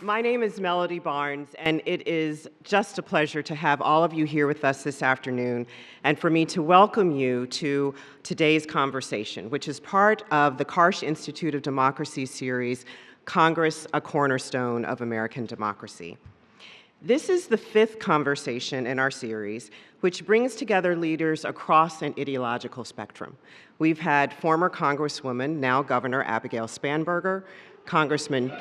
My name is Melody Barnes, and it is just a pleasure to have all of you here with us this afternoon, and for me to welcome you to today's conversation, which is part of the Karsh Institute of Democracy series, Congress, a Cornerstone of American Democracy. This is the fifth conversation in our series, which brings together leaders across an ideological spectrum. We've had former Congresswoman, now Governor Abigail Spanberger, Congressman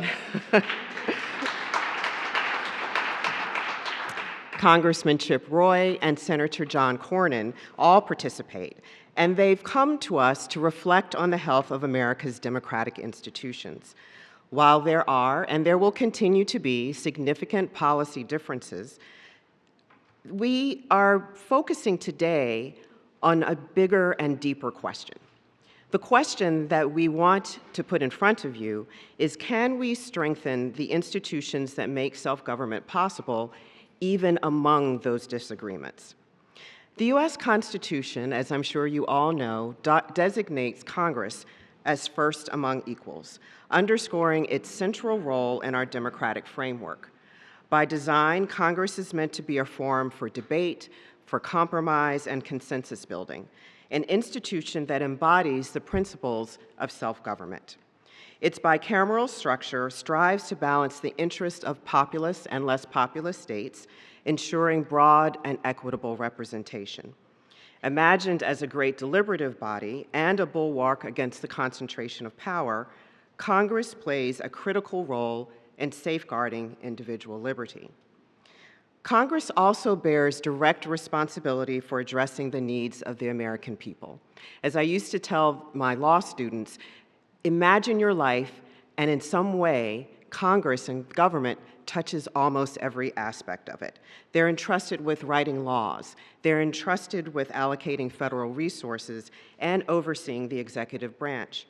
Chip Roy, and Senator John Cornyn all participate, and they've come to us to reflect on the health of America's democratic institutions. While there are, and there will continue to be, significant policy differences, we are focusing today on a bigger and deeper question. The question that we want to put in front of you is, can we strengthen the institutions that make self-government possible, even among those disagreements? The U.S. Constitution, as I'm sure you all know, designates Congress as first among equals, underscoring its central role in our democratic framework. By design, Congress is meant to be a forum for debate, for compromise, and consensus building, an institution that embodies the principles of self-government. Its bicameral structure strives to balance the interests of populous and less populous states, ensuring broad and equitable representation. Imagined as a great deliberative body and a bulwark against the concentration of power, Congress plays a critical role in safeguarding individual liberty. Congress also bears direct responsibility for addressing the needs of the American people. As I used to tell my law students, imagine your life, and in some way, Congress and government touches almost every aspect of it. They're entrusted with writing laws. They're entrusted with allocating federal resources and overseeing the executive branch.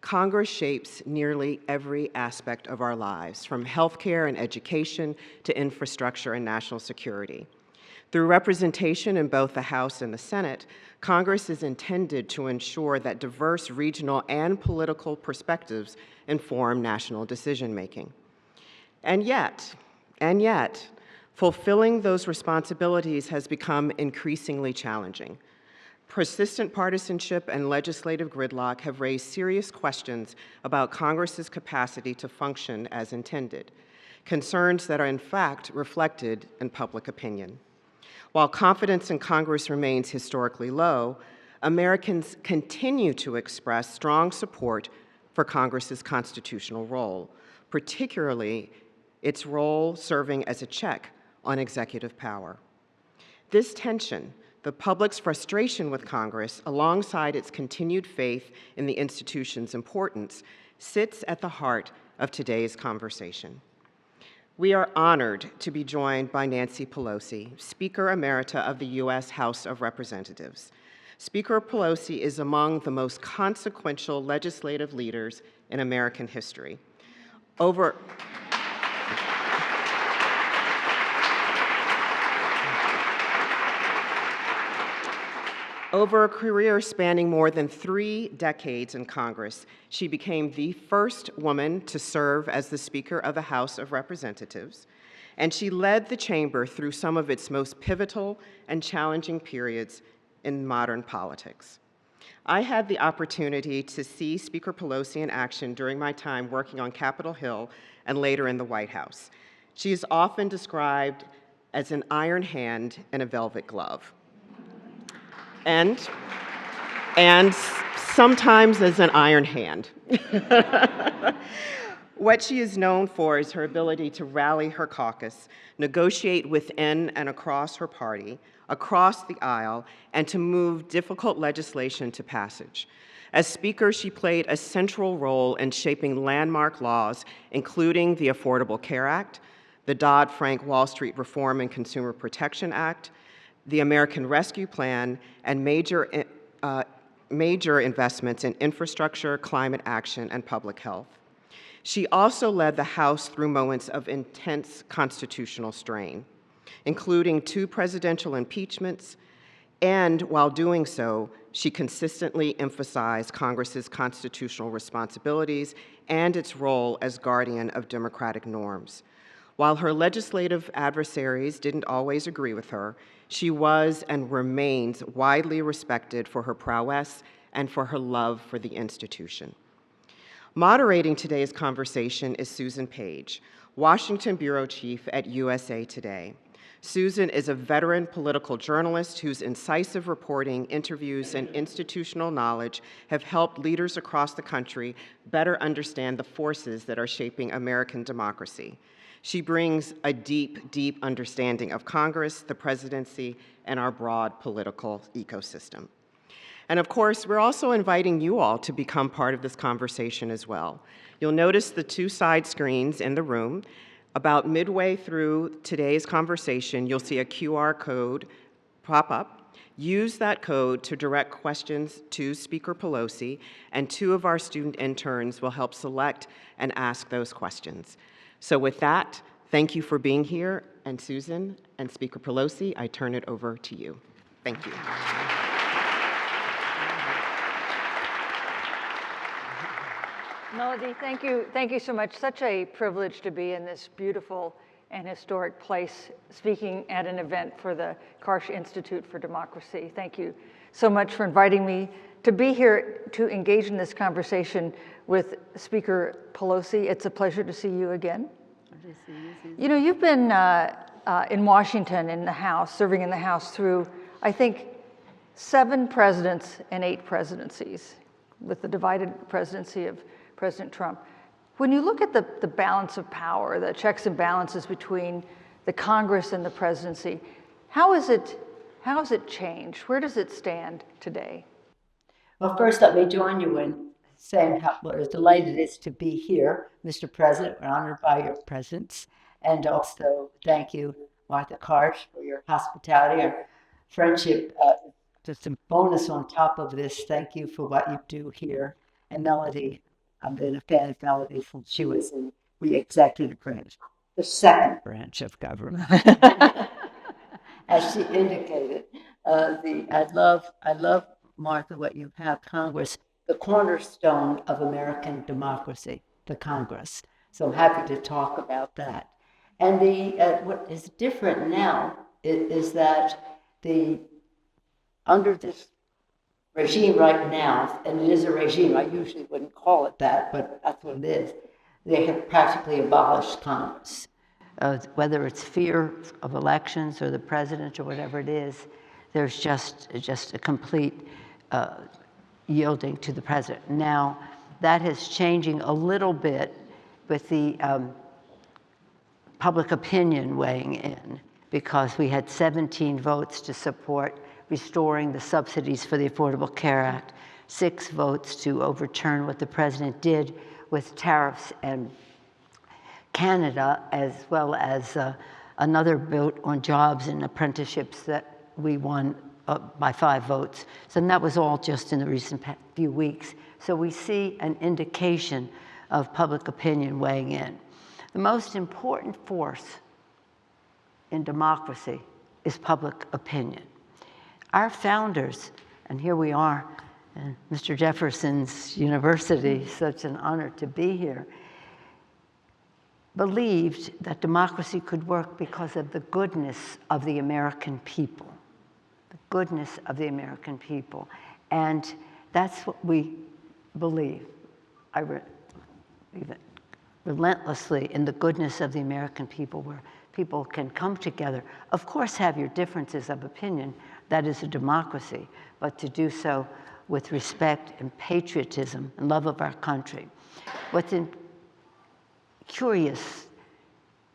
Congress shapes nearly every aspect of our lives, from healthcare and education to infrastructure and national security. Through representation in both the House and the Senate, Congress is intended to ensure that diverse regional and political perspectives inform national decision-making. And yet, fulfilling those responsibilities has become increasingly challenging. Persistent partisanship and legislative gridlock have raised serious questions about Congress's capacity to function as intended, concerns that are in fact reflected in public opinion. While confidence in Congress remains historically low, Americans continue to express strong support for Congress's constitutional role, particularly its role serving as a check on executive power. This tension, the public's frustration with Congress, alongside its continued faith in the institution's importance, sits at the heart of today's conversation. We are honored to be joined by Nancy Pelosi, Speaker Emerita of the U.S. House of Representatives. Speaker Pelosi is among the most consequential legislative leaders in American history. Over a career spanning more than 3 decades in Congress, she became the first woman to serve as the Speaker of the House of Representatives, and she led the chamber through some of its most pivotal and challenging periods in modern politics. I had the opportunity to see Speaker Pelosi in action during my time working on Capitol Hill and later in the White House. She is often described as an iron hand in a velvet glove, and sometimes as an iron hand. What she is known for is her ability to rally her caucus, negotiate within and across her party, across the aisle, and to move difficult legislation to passage. As Speaker, she played a central role in shaping landmark laws, including the Affordable Care Act, the Dodd-Frank Wall Street Reform and Consumer Protection Act, the American Rescue Plan, and major investments in infrastructure, climate action, and public health. She also led the House through moments of intense constitutional strain, including 2 presidential impeachments, And while doing so, she consistently emphasized Congress's constitutional responsibilities and its role as guardian of democratic norms. While her legislative adversaries didn't always agree with her, she was and remains widely respected for her prowess and for her love for the institution. Moderating today's conversation is Susan Page, Washington Bureau Chief at USA Today. Susan is a veteran political journalist whose incisive reporting, interviews, and institutional knowledge have helped leaders across the country better understand the forces that are shaping American democracy. She brings a deep, deep understanding of Congress, the presidency, and our broad political ecosystem. And of course, we're also inviting you all to become part of this conversation as well. You'll notice the two side screens in the room. About midway through today's conversation, you'll see a QR code pop up. Use that code to direct questions to Speaker Pelosi, and two of our student interns will help select and ask those questions. So with that, thank you for being here, and Susan and Speaker Pelosi, I turn it over to you. Thank you. Melody, thank you so much. Such a privilege to be in this beautiful and historic place, speaking at an event for the Karsh Institute for Democracy. Thank you so much for inviting me to be here to engage in this conversation with Speaker Pelosi. It's a pleasure to see you again. You know, you've been in Washington in the House, serving in the House through, I think, 7 presidents and 8 presidencies, with the divided presidency of President Trump. When you look at the balance of power, the checks and balances between the Congress and the presidency, how has it changed? Where does it stand today? Well, first, let me join you in saying how delighted it is to be here, Mr. President. We're honored by your presence. And also, thank you, Martha Karsh, for your hospitality, our friendship. Just a bonus on top of this, thank you for what you do here. And Melody, I've been a fan of Melody since she was in the executive branch, the second branch of government, as she indicated. I love, Martha, what you have, Congress, the cornerstone of American democracy, the Congress. So happy to talk about that. And what is different now is that under this regime right now, and it is a regime, I usually wouldn't call it that, but that's what it is, they have practically abolished Congress. Whether it's fear of elections or the president or whatever it is, there's just a complete yielding to the president. Now, that is changing a little bit with the public opinion weighing in, because we had 17 votes to support restoring the subsidies for the Affordable Care Act, 6 votes to overturn what the president did with tariffs and Canada, as well as another vote on jobs and apprenticeships that we won by 5 votes. So that was all just in the recent few weeks. So we see an indication of public opinion weighing in. The most important force in democracy is public opinion. Our founders, and here we are, Mr. Jefferson's University, such an honor to be here, believed that democracy could work because of the goodness of the American people. The goodness of the American people. And that's what we believe. I believe it relentlessly in the goodness of the American people, where people can come together. Of course, have your differences of opinion. That is a democracy. But to do so with respect and patriotism and love of our country. What's curious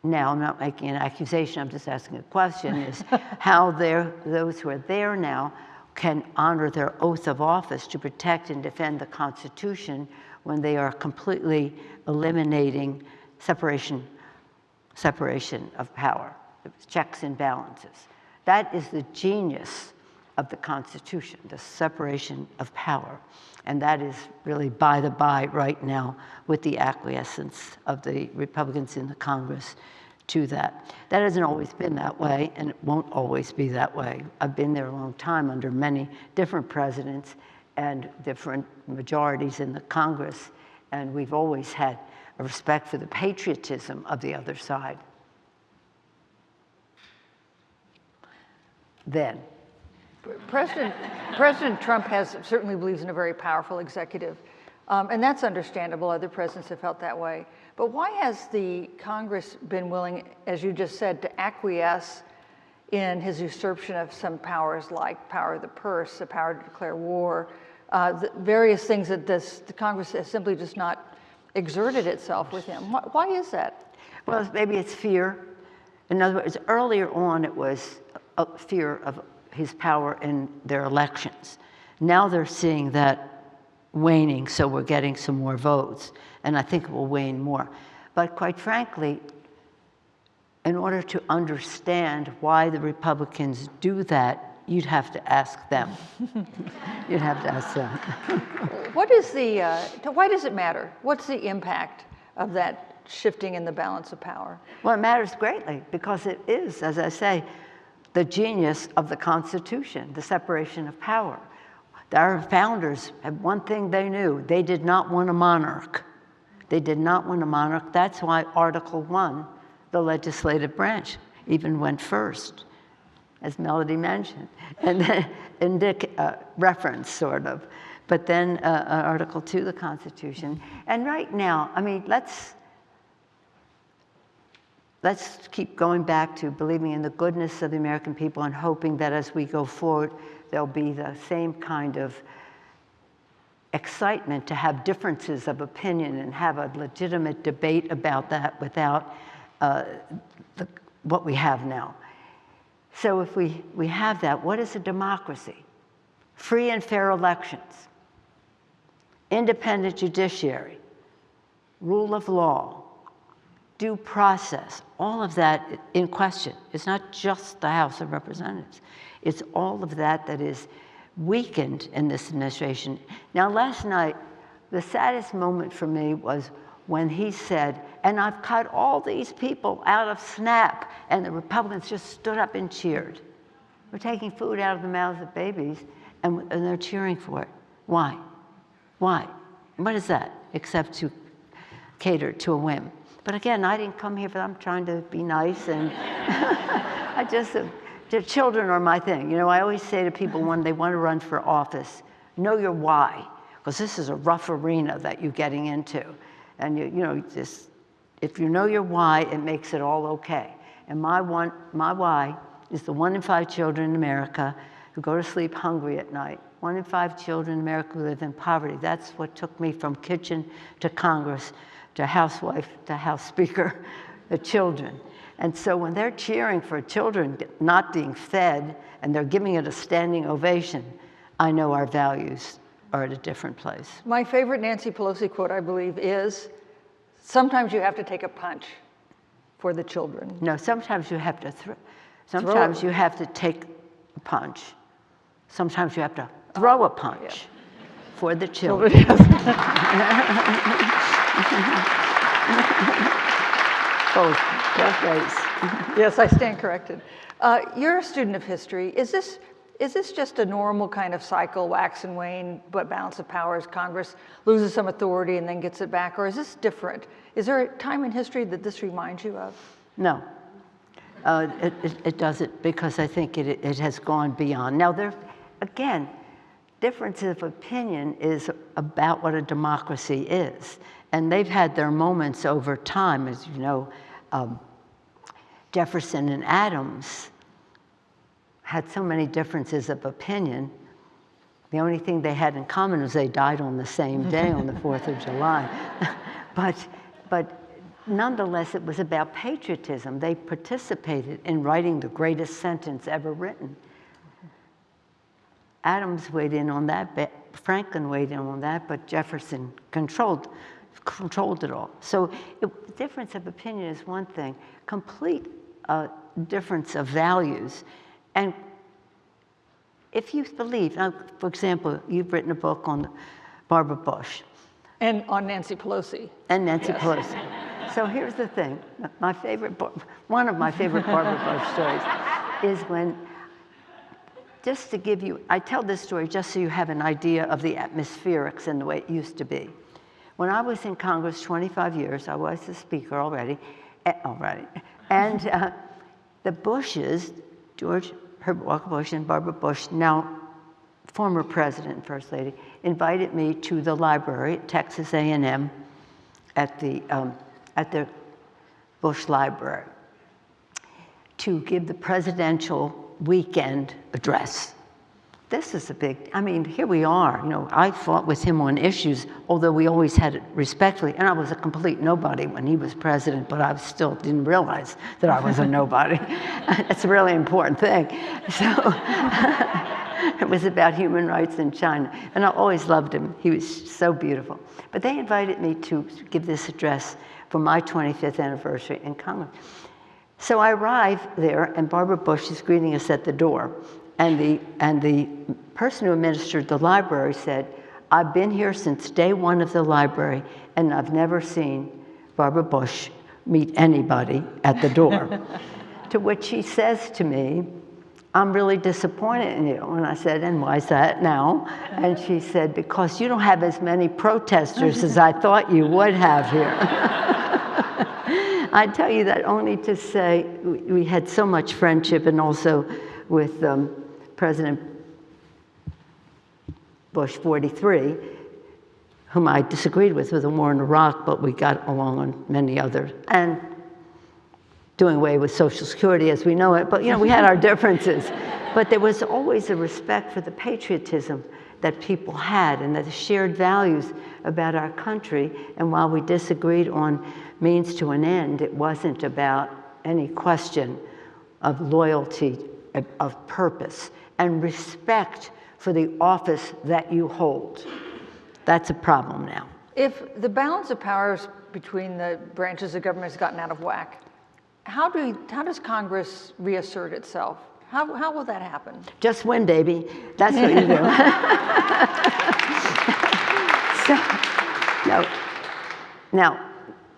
now, I'm not making an accusation, I'm just asking a question, is how those who are there now can honor their oath of office to protect and defend the Constitution when they are completely eliminating separation of power, checks and balances. That is the genius of the Constitution, the separation of power. And that is really by the by right now with the acquiescence of the Republicans in the Congress to that. That hasn't always been that way, and it won't always be that way. I've been there a long time under many different presidents and different majorities in the Congress, and we've always had a respect for the patriotism of the other side. Then, President Trump certainly believes in a very powerful executive, and that's understandable. Other presidents have felt that way. But why has the Congress been willing, as you just said, to acquiesce in his usurpation of some powers like power of the purse, the power to declare war, the various things that the Congress has simply just not exerted itself with him? Why is that? well, maybe it's fear. In other words, earlier on it was a fear of his power in their elections. Now they're seeing that waning, so we're getting some more votes, and I think it will wane more. But quite frankly, in order to understand why the Republicans do that, you'd have to ask them. You'd have to ask them. What is why does it matter? What's the impact of that shifting in the balance of power? Well, it matters greatly because it is, as I say, the genius of the Constitution, the separation of power. Our founders had one thing they knew. They did not want a monarch. They did not want a monarch. That's why Article 1, the legislative branch, even went first, as Melody mentioned, and then reference, sort of. But then Article 2, the Constitution. And right now, I mean, let's keep going back to believing in the goodness of the American people and hoping that as we go forward, there'll be the same kind of excitement to have differences of opinion and have a legitimate debate about that without what we have now. So if we have that, what is a democracy? Free and fair elections, independent judiciary, rule of law, due process, all of that in question. It's not just the House of Representatives. It's all of that that is weakened in this administration. Now, last night, the saddest moment for me was when he said, and I've cut all these people out of SNAP, and the Republicans just stood up and cheered. We're taking food out of the mouths of babies, and they're cheering for it. Why? Why? What is that, except to cater to a whim? But again, I didn't come here for that. I'm trying to be nice, and the children are my thing. You know, I always say to people when they want to run for office, know your why, because this is a rough arena that you're getting into. And if you know your why, it makes it all okay. And my why is the 1 in 5 children in America who go to sleep hungry at night. 1 in 5 children in America who live in poverty. That's what took me from kitchen to Congress, to housewife, to House Speaker, the children. And so when they're cheering for children not being fed and they're giving it a standing ovation, I know our values are at a different place. My favorite Nancy Pelosi quote, I believe, is, sometimes you have to take a punch for the children. No, sometimes you have to sometimes you have to take a punch. Sometimes you have to throw a punch for the children. Both ways. Yes, I stand corrected. You're a student of history. Is this just a normal kind of cycle, wax and wane, but balance of powers, Congress loses some authority and then gets it back, or is this different? Is there a time in history that this reminds you of? No, it doesn't, because I think it has gone beyond. Now, again, difference of opinion is about what a democracy is. And they've had their moments over time, as you know. Jefferson and Adams had so many differences of opinion. The only thing they had in common was they died on the same day, on the 4th of July. But nonetheless, it was about patriotism. They participated in writing the greatest sentence ever written. Adams weighed in on that, Franklin weighed in on that, but Jefferson controlled it all. So difference of opinion is one thing, complete difference of values. And if you believe, now, for example, you've written a book on Barbara Bush. And on Nancy Pelosi. And Nancy Pelosi. So here's the thing. One of my favorite Barbara Bush stories is when, just to give you, I tell this story just so you have an idea of the atmospherics and the way it used to be. When I was in Congress 25 years, I was the speaker already, and the Bushes, George Herbert Walker Bush and Barbara Bush, now former president and first lady, invited me to the library at Texas A&M at the Bush Library to give the presidential weekend address. This is a big, I mean, here we are, I fought with him on issues, although we always had it respectfully, and I was a complete nobody when he was president, but I still didn't realize that I was a nobody. That's a really important thing. So it was about human rights in China, and I always loved him. He was so beautiful. But they invited me to give this address for my 25th anniversary in Congress. So I arrived there, and Barbara Bush is greeting us at the door. And the person who administered the library said, I've been here since day one of the library, and I've never seen Barbara Bush meet anybody at the door. To which she says to me, I'm really disappointed in you. And I said, and why is that now? And she said, because you don't have as many protesters as I thought you would have here. I tell you that only to say we had so much friendship, and also with President Bush 43, whom I disagreed with the war in Iraq, but we got along on many others. And doing away with Social Security as we know it, but we had our differences. But there was always a respect for the patriotism that people had and the shared values about our country. And while we disagreed on means to an end, it wasn't about any question of loyalty, of purpose, and respect for the office that you hold. That's a problem now. If the balance of powers between the branches of government has gotten out of whack, how does Congress reassert itself? How will that happen? Just win, baby. That's what you do. Now,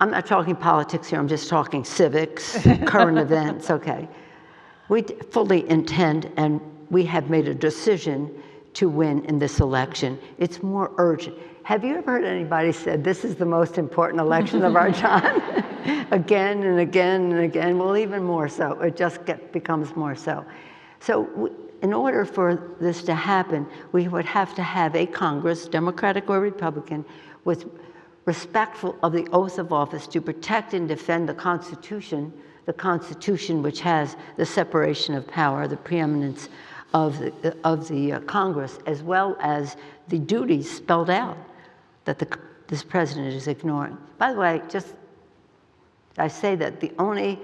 I'm not talking politics here. I'm just talking civics, current events, okay. We fully intend, and we have made a decision to win in this election. It's more urgent. Have you ever heard anybody say, this is the most important election of our time? Again and again and again. Well, even more so. It just becomes more so. So in order for this to happen, we would have to have a Congress, Democratic or Republican, with respectful of the oath of office to protect and defend the Constitution which has the separation of power, the preeminence of the Congress, as well as the duties spelled out that this president is ignoring. By the way, I say that the only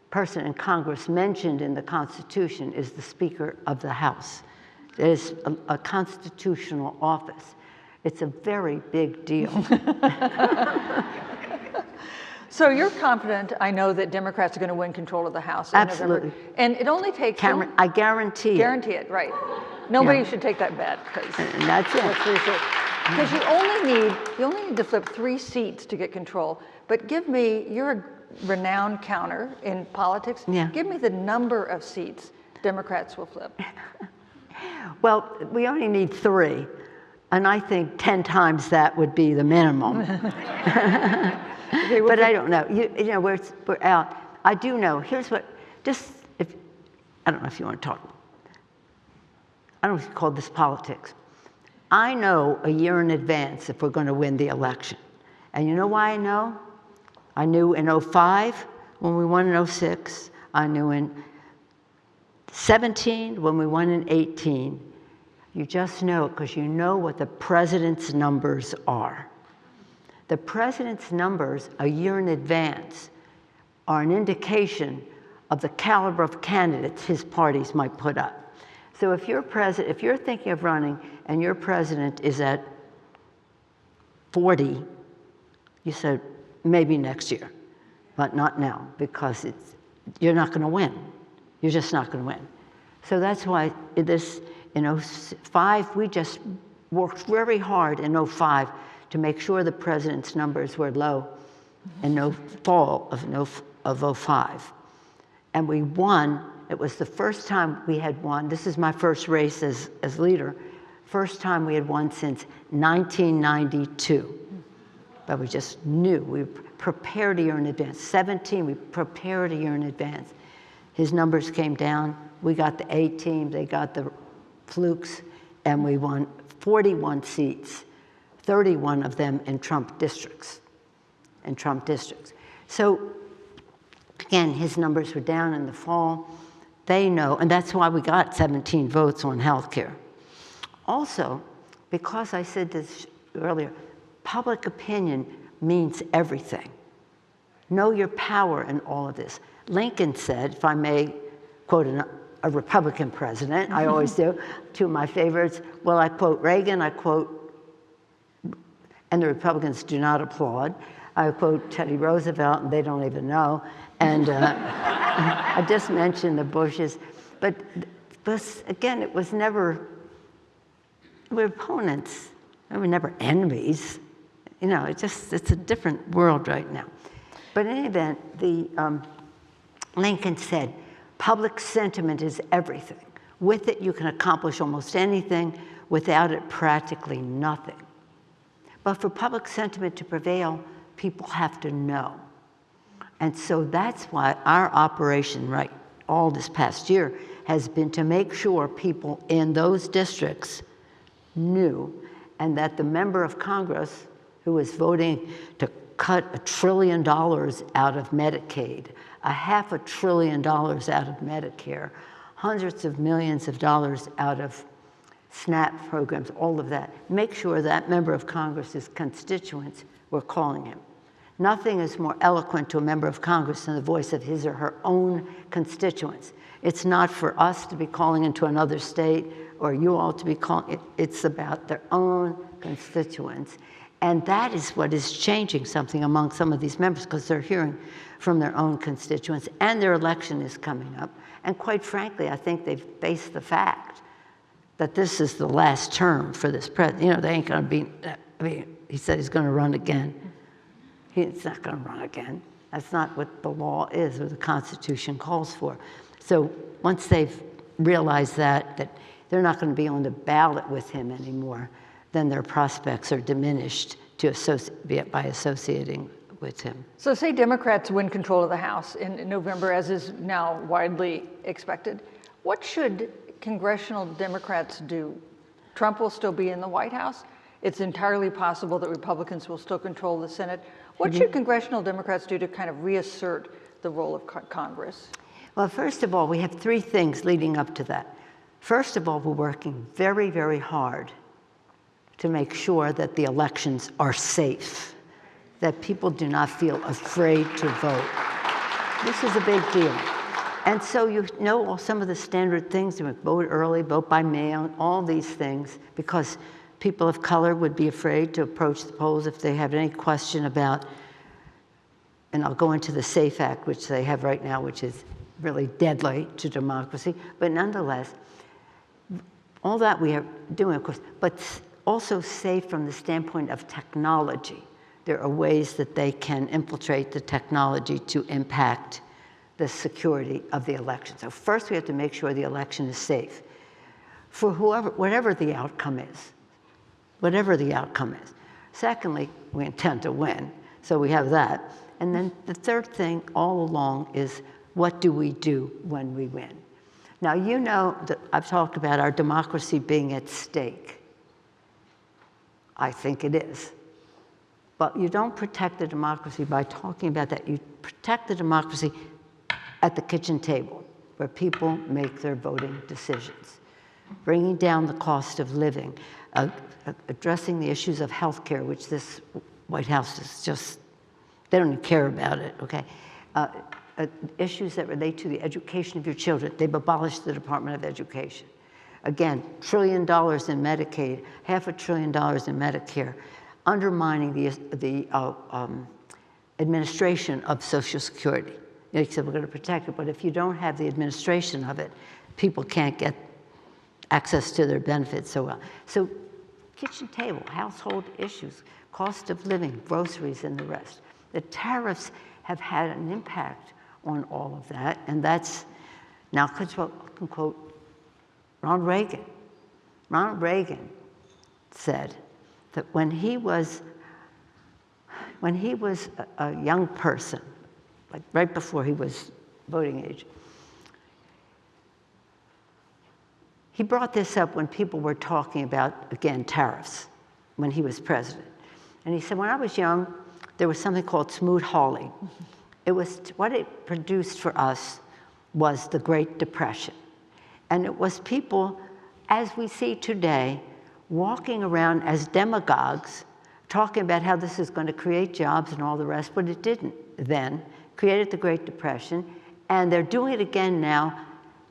person in Congress mentioned in the Constitution is the Speaker of the House. It is a constitutional office. It's a very big deal. So you're confident, I know, that Democrats are going to win control of the House in Absolutely. November. And it only takes... I guarantee it. Guarantee it, right. Nobody should take that bet, because And that's it. Because you only need to flip 3 seats to get control. But you're a renowned counter in politics. Yeah. Give me the number of seats Democrats will flip. Well, we only need 3. And I think 10 times that would be the minimum. Okay, but I don't know. We're out. I do know. Here's what, I don't know if you want to talk. I don't know if you call this politics. I know a year in advance if we're going to win the election. And you know why I know? I knew in 2005 when we won in 2006. I knew in 2017 when we won in 2018. You just know because you know what the president's numbers are. The president's numbers a year in advance are an indication of the caliber of candidates his parties might put up. So if you're thinking of running and your president is at 40, you said maybe next year, but not now, because you're not going to win. You're just not going to win. So that's why in 2005, we just worked very hard in 2005 to make sure the president's numbers were low. in no fall of 05. And we won. It was the first time we had won. This is my first race as leader. First time we had won since 1992. But we just knew. We prepared a year in advance. 17, we prepared a year in advance. His numbers came down. We got the A team, they got the flukes, and we won 41 seats, 31 of them in Trump districts. So again, his numbers were down in the fall. They know, and that's why we got 17 votes on health care. Also, because I said this earlier, public opinion means everything. Know your power in all of this. Lincoln said, if I may quote a Republican president, I always do, two of my favorites. Well, I quote Reagan, I quote, and the Republicans do not applaud. I quote Teddy Roosevelt, and they don't even know. And I just mentioned the Bushes. But again, it was never, we're opponents. We were never enemies. You know, it's a different world right now. But in any event, Lincoln said, public sentiment is everything. With it, you can accomplish almost anything. Without it, practically nothing. But for public sentiment to prevail, people have to know. And so that's why our operation, right, all this past year, has been to make sure people in those districts knew, and that the member of Congress who was voting to cut $1 trillion out of Medicaid, $500 billion out of Medicare, hundreds of millions of dollars out of SNAP programs, all of that. Make sure that member of Congress's constituents were calling him. Nothing is more eloquent to a member of Congress than the voice of his or her own constituents. It's not for us to be calling into another state or you all to be calling, it's about their own constituents. And that is what is changing something among some of these members, because they're hearing from their own constituents, and their election is coming up. And quite frankly, I think they've faced the fact that this is the last term for this president. You know, they ain't gonna be, I mean, he said he's gonna run again. He's not gonna run again. That's not what the law is or the Constitution calls for. So once they've realized that they're not gonna be on the ballot with him anymore, then their prospects are diminished by associating with him. So say Democrats win control of the House in November, as is now widely expected. What should congressional Democrats do? Trump will still be in the White House. It's entirely possible that Republicans will still control the Senate. What should congressional Democrats do to kind of reassert the role of Congress? Well, first of all, we have three things leading up to that. First of all, we're working very, very hard to make sure that the elections are safe, that people do not feel afraid to vote. This is a big deal. And so you know some of the standard things, vote early, vote by mail, all these things, because people of color would be afraid to approach the polls if they have any question about, and I'll go into the SAFE Act, which they have right now, which is really deadly to democracy, but nonetheless, all that we are doing, of course, but also safe from the standpoint of technology. There are ways that they can infiltrate the technology to impact the security of the election. So first we have to make sure the election is safe for whatever the outcome is, whatever the outcome is. Secondly, we intend to win, so we have that. And then the third thing all along is, what do we do when we win? Now, you know that I've talked about our democracy being at stake. I think it is. But you don't protect the democracy by talking about that. You protect the democracy at the kitchen table, where people make their voting decisions. Bringing down the cost of living, addressing the issues of health care, which this White House is just, they don't even care about it, okay? Issues that relate to the education of your children. They've abolished the Department of Education. Again, $1 trillion in Medicaid, $500 billion in Medicare, undermining the administration of Social Security. You said we're going to protect it, but if you don't have the administration of it, people can't get access to their benefits so well. So kitchen table, household issues, cost of living, groceries, and the rest. the tariffs have had an impact on all of that, and that's, now I can quote Ronald Reagan. Ronald Reagan said that when he was a young person, like right before he was voting age, he brought this up when people were talking about, again, tariffs, when he was president. And he said, when I was young, there was something called Smoot-Hawley. It was, what it produced for us was the Great Depression. And it was people, as we see today, walking around as demagogues, talking about how this is going to create jobs and all the rest, but it didn't then. Created the Great Depression, and they're doing it again now,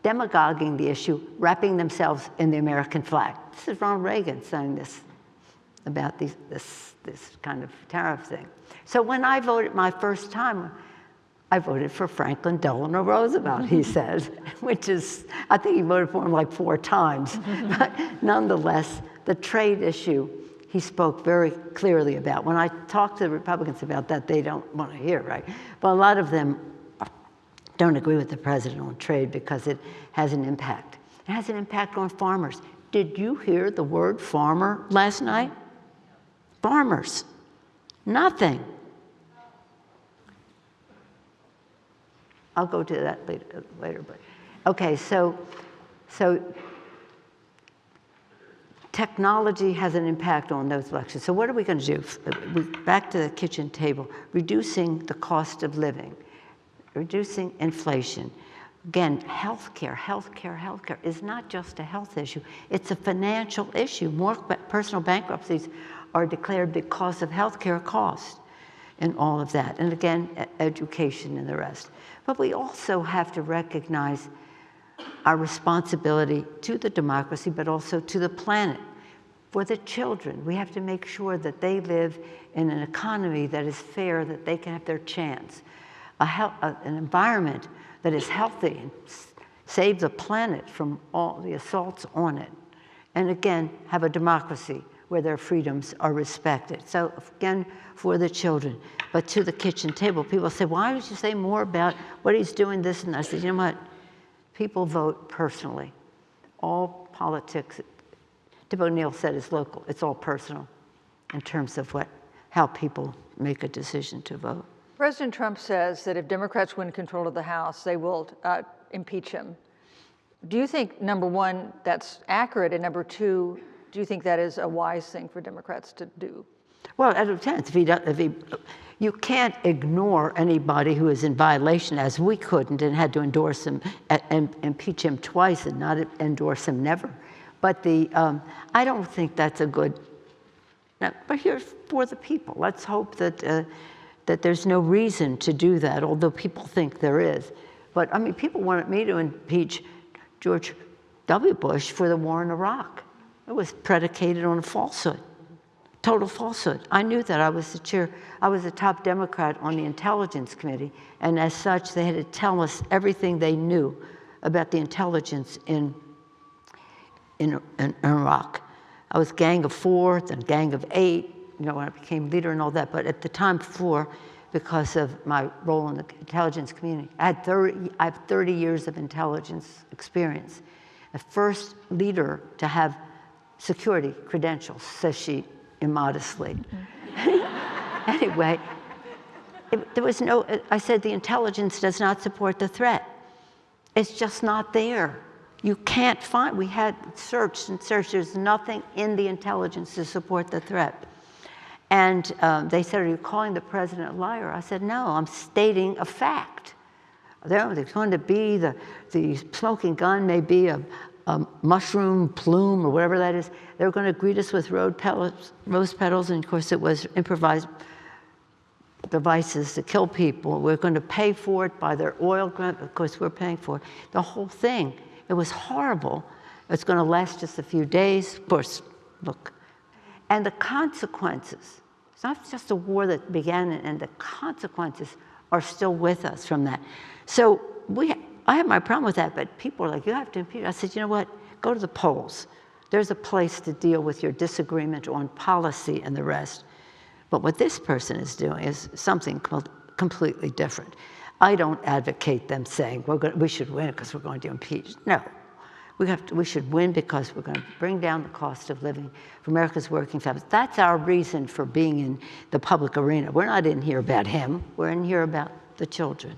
demagoguing the issue, wrapping themselves in the American flag. This is Ronald Reagan saying this about this kind of tariff thing. So when I voted my first time, I voted for Franklin Delano Roosevelt, he said, which is, I think he voted for him like 4 times. But nonetheless, the trade issue, he spoke very clearly about. When I talk to the Republicans about that, they don't want to hear, right? But a lot of them don't agree with the president on trade because it has an impact. It has an impact on farmers. Did you hear the word farmer last night? Farmers, nothing. I'll go to that later, but okay, so technology has an impact on those elections. So what are we going to do? Back to the kitchen table, reducing the cost of living, reducing inflation. Again, healthcare is not just a health issue, it's a financial issue. More personal bankruptcies are declared because of healthcare costs and all of that. And again, education and the rest. But we also have to recognize our responsibility to the democracy, but also to the planet. For the children, we have to make sure that they live in an economy that is fair, that they can have their chance. An environment that is healthy and save the planet from all the assaults on it. And again, have a democracy where their freedoms are respected. So again, for the children. But to the kitchen table, people say, why don't you say more about what he's doing this and that? I said, you know what? People vote personally. All politics, Tip O'Neill said, is local. It's all personal in terms of how people make a decision to vote. President Trump says that if Democrats win control of the House, they will impeach him. Do you think, number one, that's accurate? And number two, do you think that is a wise thing for Democrats to do? Well, it depends. You can't ignore anybody who is in violation, as we couldn't, and had to endorse him and impeach him twice and not endorse him never. But I don't think that's a good. But here's for the people. Let's hope that there's no reason to do that, although people think there is. But I mean, people wanted me to impeach George W. Bush for the war in Iraq. It was predicated on a falsehood, total falsehood. I knew that. I was the chair. I was the top Democrat on the Intelligence Committee, and as such, they had to tell us everything they knew about the intelligence in Iraq. I was Gang of 4, then Gang of 8, when I became leader and all that. But at the time before, because of my role in the intelligence community, I have 30 years of intelligence experience. The first leader to have security credentials, says she immodestly. Anyway, there was I said the intelligence does not support the threat. It's just not there. You can't find, we had searched and searched, there's nothing in the intelligence to support the threat. And they said, are you calling the president a liar? I said, no, I'm stating a fact. There's going to be, the smoking gun may be a mushroom plume or whatever that is. They're going to greet us with rose petals, and of course it was improvised devices to kill people. We're going to pay for it by their oil grant. Of course, we're paying for it. The whole thing, it was horrible. It's going to last just a few days. Of course, look. And the consequences, it's not just a war that began, and the consequences are still with us from that. So I have my problem with that, but people are like, you have to impeach. I said, you know what? Go to the polls. There's a place to deal with your disagreement on policy and the rest. But what this person is doing is something completely different. I don't advocate them saying, we should win because we're going to impeach. No. We should win because we're going to bring down the cost of living for America's working families. That's our reason for being in the public arena. We're not in here about him. We're in here about the children.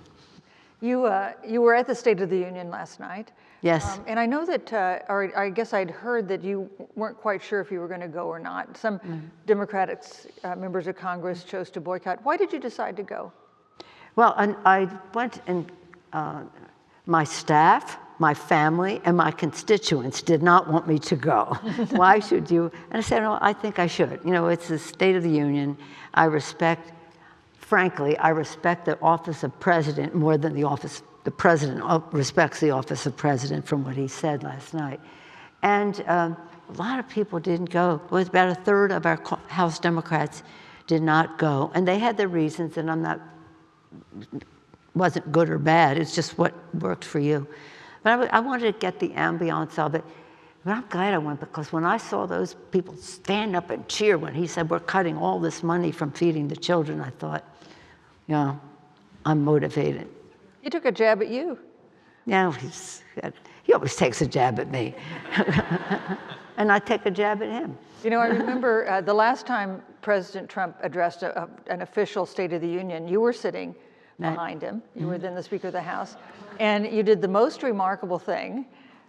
You were at the State of the Union last night. Yes. And I know that, or I guess I'd heard that you weren't quite sure if you were going to go or not. Some Democratic members of Congress chose to boycott. Why did you decide to go? Well, I went and my staff, my family, and my constituents did not want me to go. Why should you? And I said, no, I think I should. You know, it's the State of the Union. Frankly, I respect the office of president more than the president respects the office of president from what he said last night. And a lot of people didn't go. It was about a third of our House Democrats did not go. And they had their reasons, and wasn't good or bad. It's just what worked for you. But I wanted to get the ambiance of it. But I'm glad I went, because when I saw those people stand up and cheer when he said, we're cutting all this money from feeding the children, I thought, yeah, I'm motivated. He took a jab at you. Yeah, he always takes a jab at me. And I take a jab at him. You know, I remember the last time President Trump addressed an official State of the Union, you were sitting behind him. You were then the Speaker of the House. And you did the most remarkable thing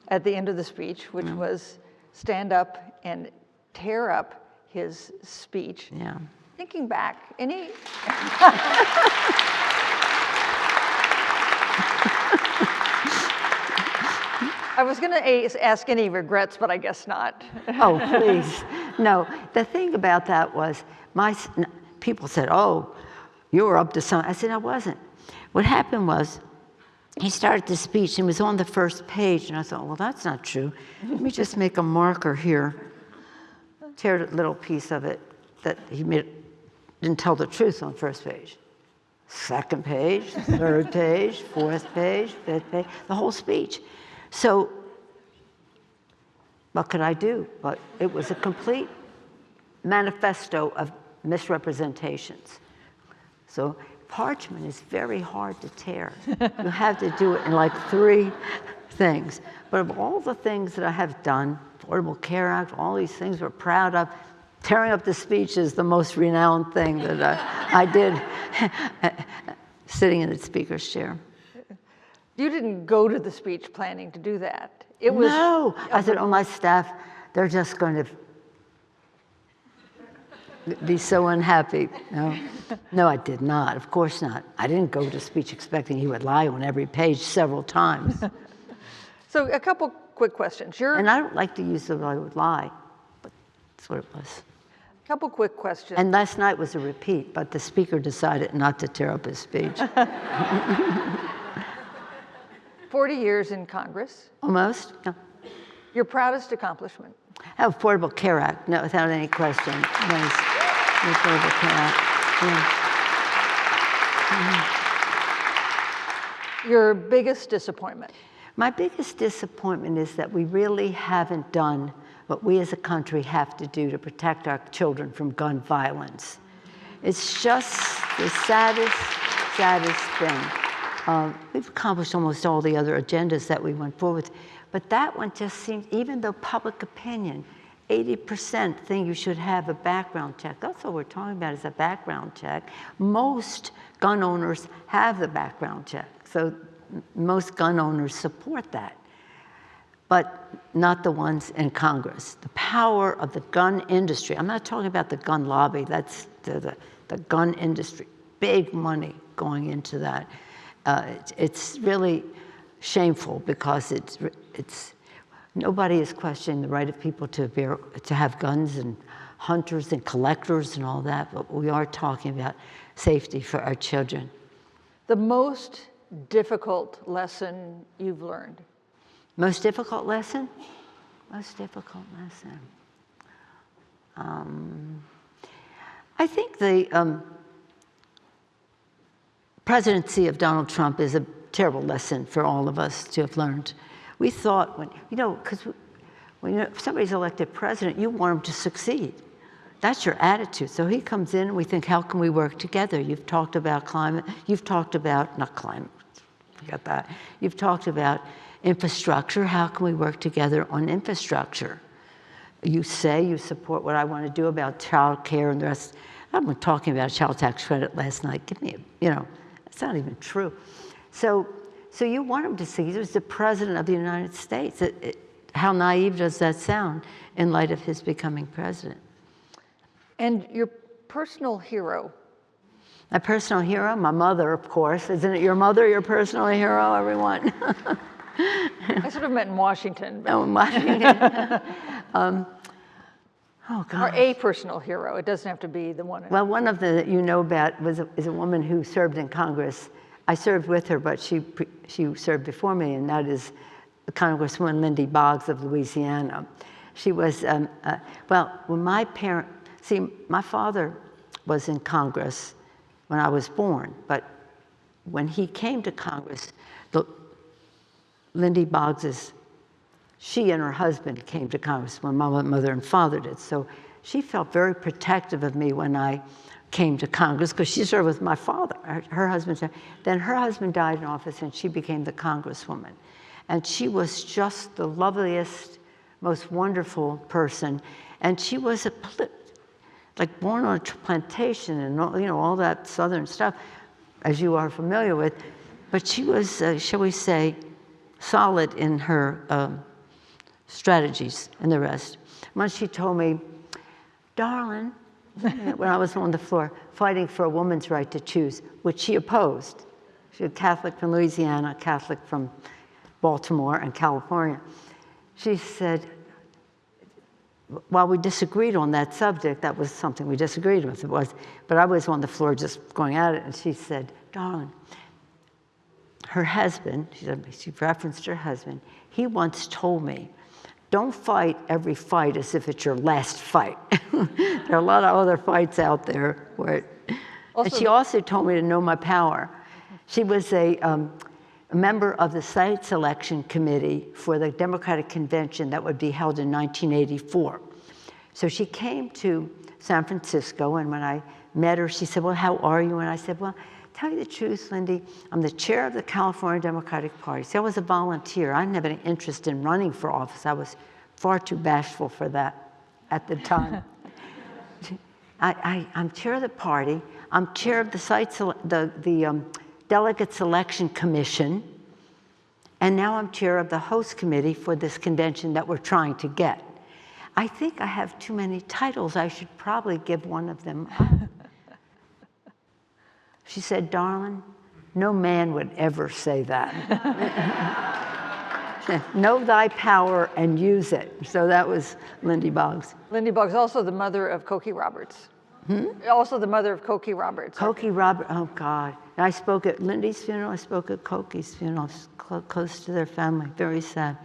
at the end of the speech, which was stand up and tear up his speech. Yeah. Thinking back, any... I was going to ask any regrets, but I guess not. Oh, please. No, the thing about that was, people said, oh, you were up to something. I said, I wasn't. What happened was, he started the speech and was on the first page, and I thought, well, that's not true. Let me just make a marker here, tear a little piece of it that he didn't tell the truth on the first page. Second page, third page, fourth page, fifth page, the whole speech. So what could I do? But it was a complete manifesto of misrepresentations. So parchment is very hard to tear. You have to do it in like 3 things. But of all the things that I have done, Affordable Care Act, all these things we're proud of, tearing up the speech is the most renowned thing that I did sitting in the speaker's chair. You didn't go to the speech planning to do that. It was. No, I said, oh, my staff, they're just going to be so unhappy. No, I did not. Of course not. I didn't go to speech expecting he would lie on every page several times. So a couple quick questions. And I don't like to use the word lie, but that's what it was. A couple quick questions. And last night was a repeat, but the speaker decided not to tear up his speech. 40 years in Congress. Almost. No. Your proudest accomplishment? Affordable Care Act, no, without any question. Yes. The Affordable Care Act. Yeah. Your biggest disappointment? My biggest disappointment is that we really haven't done what we as a country have to do to protect our children from gun violence. It's just the saddest thing. We've accomplished almost all the other agendas that we went forward with, but that one just seems, even though public opinion, 80% think you should have a background check. That's all we're talking about is a background check. Most gun owners have the background check, so most gun owners support that, but not the ones in Congress. The power of the gun industry, I'm not talking about the gun lobby, that's the gun industry, big money going into that. It's really shameful because it's nobody is questioning the right of people to have guns and hunters and collectors and all that, but we are talking about safety for our children. The most difficult lesson you've learned? Most difficult lesson? Most difficult lesson. I think the presidency of Donald Trump is a terrible lesson for all of us to have learned. We thought, because when somebody's elected president, you want him to succeed. That's your attitude. So he comes in and we think, how can we work together? You've talked about climate. You've talked about, not climate, forget that. You've talked about infrastructure. How can we work together on infrastructure? You say you support what I want to do about child care and the rest. I've been talking about child tax credit last night. Give me it's not even true. So you want him to see he was the president of the United States. How naive does that sound in light of his becoming president? And your personal hero? My personal hero? My mother, of course. Isn't it your mother, your personal hero, everyone? I sort of meant in Washington. Oh, in Washington. Oh, God. Or a personal hero. It doesn't have to be the one. Well, one of the that you know about is a woman who served in Congress. I served with her, but she served before me, and that is Congresswoman Lindy Boggs of Louisiana. She was, when my my father was in Congress when I was born, but when he came to Congress, Lindy Boggs she and her husband came to Congress when my mother and father did. So she felt very protective of me when I came to Congress because she served with my father. Her husband, then her husband died in office and she became the Congresswoman. And she was just the loveliest, most wonderful person. And she was like born on a plantation and all that Southern stuff, as you are familiar with. But she was, shall we say, solid in her strategies and the rest. Once she told me, darling, when I was on the floor fighting for a woman's right to choose, which she opposed. She was Catholic from Louisiana, Catholic from Baltimore and California. She said, while we disagreed on that subject, that was something we disagreed with, but I was on the floor just going at it, and she said, darling, her husband, she referenced her husband, he once told me, don't fight every fight as if it's your last fight. There are a lot of other fights out there. And she also told me to know my power. She was a member of the site selection committee for the Democratic Convention that would be held in 1984. So she came to San Francisco, and when I met her, she said, well, how are you? And I said, well, tell you the truth, Lindy, I'm the chair of the California Democratic Party. See, I was a volunteer. I didn't have any interest in running for office. I was far too bashful for that at the time. I'm chair of the party. I'm chair of the Delegate Selection Commission. And now I'm chair of the host committee for this convention that we're trying to get. I think I have too many titles. I should probably give one of them up. She said, darling, no man would ever say that. Know thy power and use it. So that was Lindy Boggs. Lindy Boggs, also the mother of Cokie Roberts. Also the mother of Cokie Roberts. Cokie Roberts, oh God. And I spoke at Lindy's funeral, I spoke at Cokie's funeral, close to their family, very sad.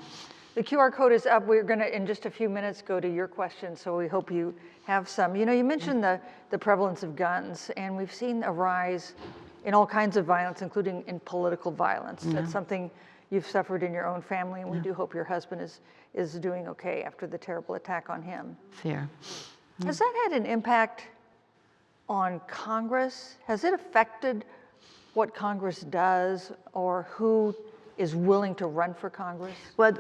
The QR code is up. We're going to, in just a few minutes, go to your questions, so we hope you have some. You know, you mentioned the prevalence of guns, and we've seen a rise in all kinds of violence, including in political violence. That's something you've suffered in your own family, and we do hope your husband is doing okay after the terrible attack on him. Fair. Has that had an impact on Congress? Has it affected what Congress does or who is willing to run for Congress? Well,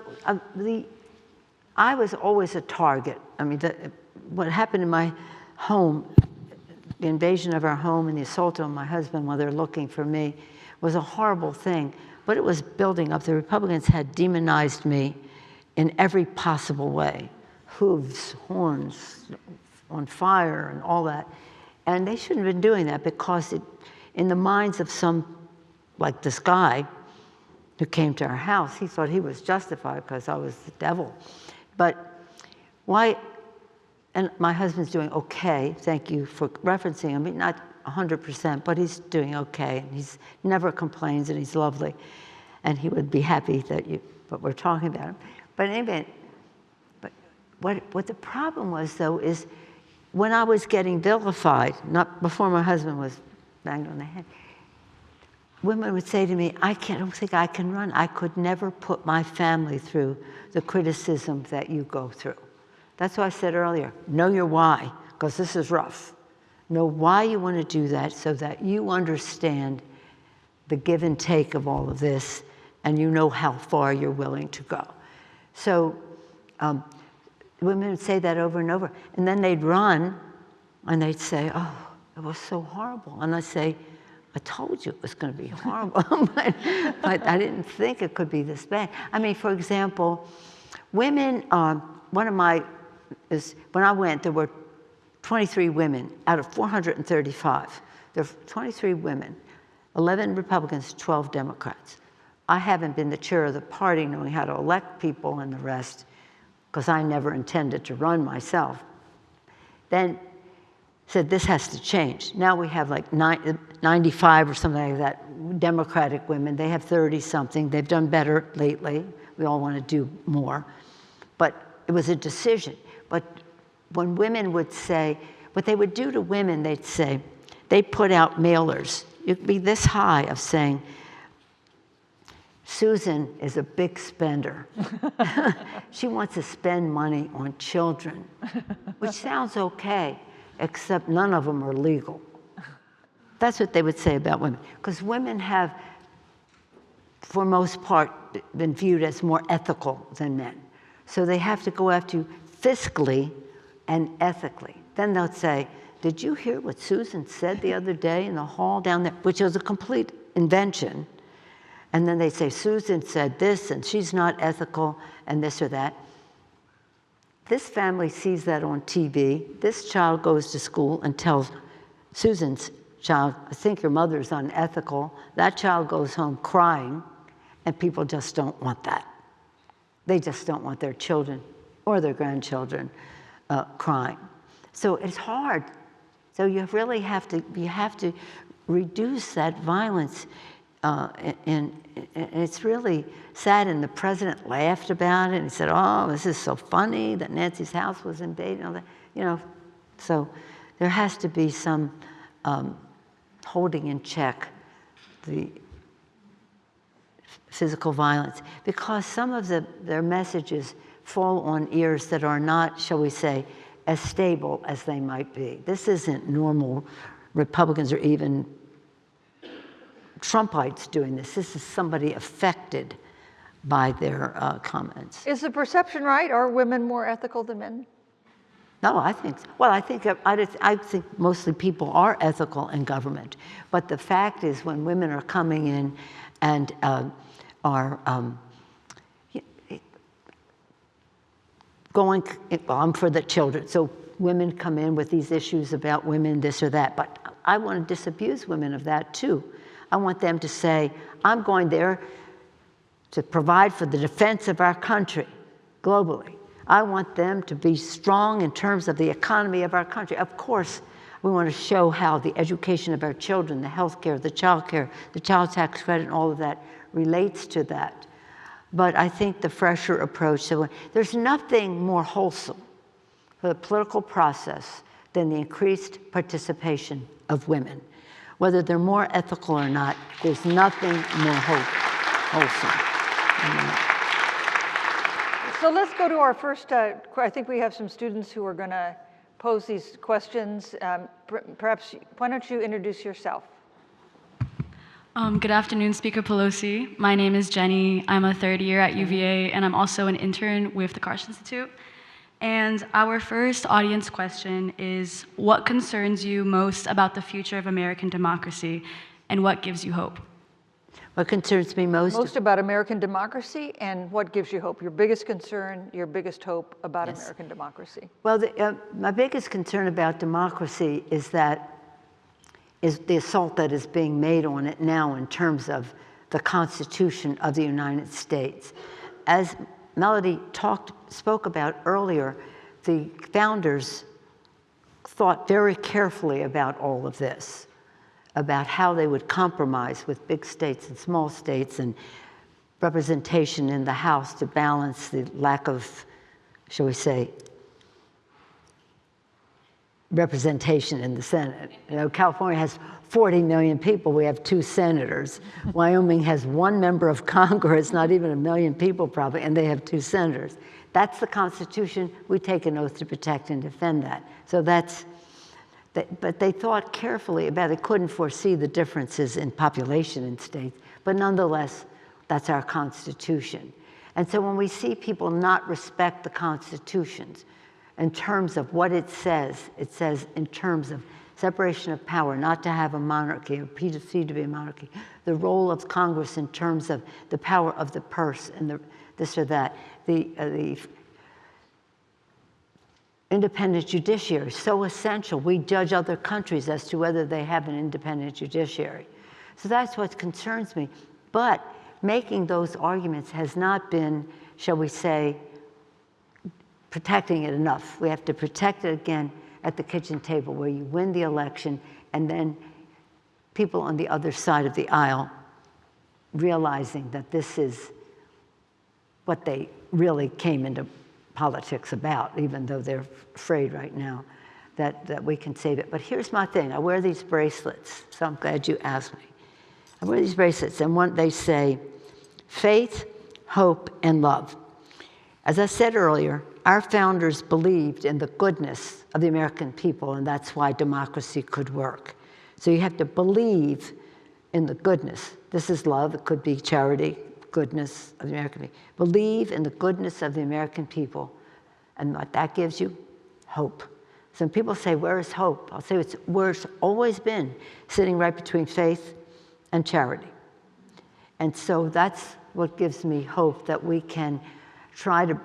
I was always a target. I mean, what happened in my home, the invasion of our home and the assault on my husband while they're looking for me was a horrible thing, but it was building up. The Republicans had demonized me in every possible way. Hooves, horns, on fire and all that. And they shouldn't have been doing that because in the minds of some, like this guy, who came to our house, he thought he was justified because I was the devil. But why, and my husband's doing okay, thank you for referencing him, not 100%, but he's doing okay, and he's never complains, and he's lovely, and he would be happy that but we're talking about him. But anyway, but what the problem was, though, is when I was getting vilified, not before my husband was banged on the head, women would say to me, I don't think I can run. I could never put my family through the criticism that you go through. That's why I said earlier, know your why. because this is rough. Know why you want to do that so that you understand the give and take of all of this, and you know how far you're willing to go. So women would say that over and over. And then they'd run, and they'd say, oh, it was so horrible. And I'd say, I told you it was going to be horrible, but I didn't think it could be this bad. I mean, for example, women, when I went, there were 23 women out of 435. There were 23 women, 11 Republicans, 12 Democrats. I haven't been the chair of the party knowing how to elect people and the rest, because I never intended to run myself. Then said this has to change. Now we have like 95 or something like that, Democratic women. They have 30-something. They've done better lately. We all want to do more. But it was a decision. But when women would say, what they would do to women, they'd say, they'd put out mailers. It'd be this high of saying, Susan is a big spender. She wants to spend money on children, which sounds okay, except none of them are legal. That's what they would say about women. Because women have, for most part, been viewed as more ethical than men. So they have to go after you fiscally and ethically. Then they'll say, did you hear what Susan said the other day in the hall down there? Which was a complete invention. And then they say, Susan said this, and she's not ethical, and this or that. This family sees that on TV. This child goes to school and tells Susan's child, I think your mother's unethical. That child goes home crying, and people just don't want that. They just don't want their children or their grandchildren crying. So it's hard. So you really have to reduce that violence. And it's really sad, and the president laughed about it and said, oh, this is so funny that Nancy's house was invaded and all that, you know. So there has to be some holding in check the physical violence, because some of their messages fall on ears that are not, shall we say, as stable as they might be. This isn't normal Republicans or even Trumpites doing this. This is somebody affected by their comments. Is the perception right? Are women more ethical than men? No, I think so. Well, I think mostly people are ethical in government. But the fact is, when women are coming in and are going, well, I'm for the children. So women come in with these issues about women, this or that. But I want to disabuse women of that too. I want them to say, I'm going there to provide for the defense of our country globally. I want them to be strong in terms of the economy of our country. Of course, we want to show how the education of our children, the health care, the child care, the child tax credit, and all of that relates to that. But I think the fresher approach, so there's nothing more wholesome for the political process than the increased participation of women. Whether they're more ethical or not, there's nothing more wholesome. So let's go to our first, I think we have some students who are going to pose these questions. Perhaps, why don't you introduce yourself? Good afternoon, Speaker Pelosi. My name is Jenny. I'm a third year at UVA, and I'm also an intern with the Karsh Institute. And our first audience question is, what concerns you most about the future of American democracy, and what gives you hope? What concerns me most? Most about American democracy, and what gives you hope? Your biggest concern, your biggest hope about American democracy? Well, my biggest concern about democracy is the assault that is being made on it now in terms of the Constitution of the United States. As Melody spoke about earlier, the founders thought very carefully about all of this, about how they would compromise with big states and small states and representation in the House to balance the lack of, shall we say, representation in the Senate. You know, California has 40 million people. We have 2 senators. Wyoming has 1 member of Congress, not even 1 million people probably, and they have 2 senators. That's the Constitution. We take an oath to protect and defend that. So that's, but they thought carefully about it. They couldn't foresee the differences in population in states, but nonetheless, that's our Constitution. And so when we see people not respect the constitutions in terms of what it says in terms of separation of power, not to have a monarchy, or perceived to be a monarchy, the role of Congress in terms of the power of the purse and the this or that, the independent judiciary, so essential. We judge other countries as to whether they have an independent judiciary. So that's what concerns me. But making those arguments has not been, shall we say, protecting it enough. We have to protect it again at the kitchen table where you win the election and then people on the other side of the aisle realizing that this is what they really came into politics about, even though they're afraid right now that we can save it. But here's my thing. I wear these bracelets, so I'm glad you asked me. I wear these bracelets, and they say, faith, hope, and love. As I said earlier, our founders believed in the goodness of the American people, and that's why democracy could work. So you have to believe in the goodness. This is love. It could be charity, goodness of the American people. Believe in the goodness of the American people, and what that gives you? Hope. Some people say, where is hope? I'll say it's where it's always been, sitting right between faith and charity. And so that's what gives me hope, that we can try to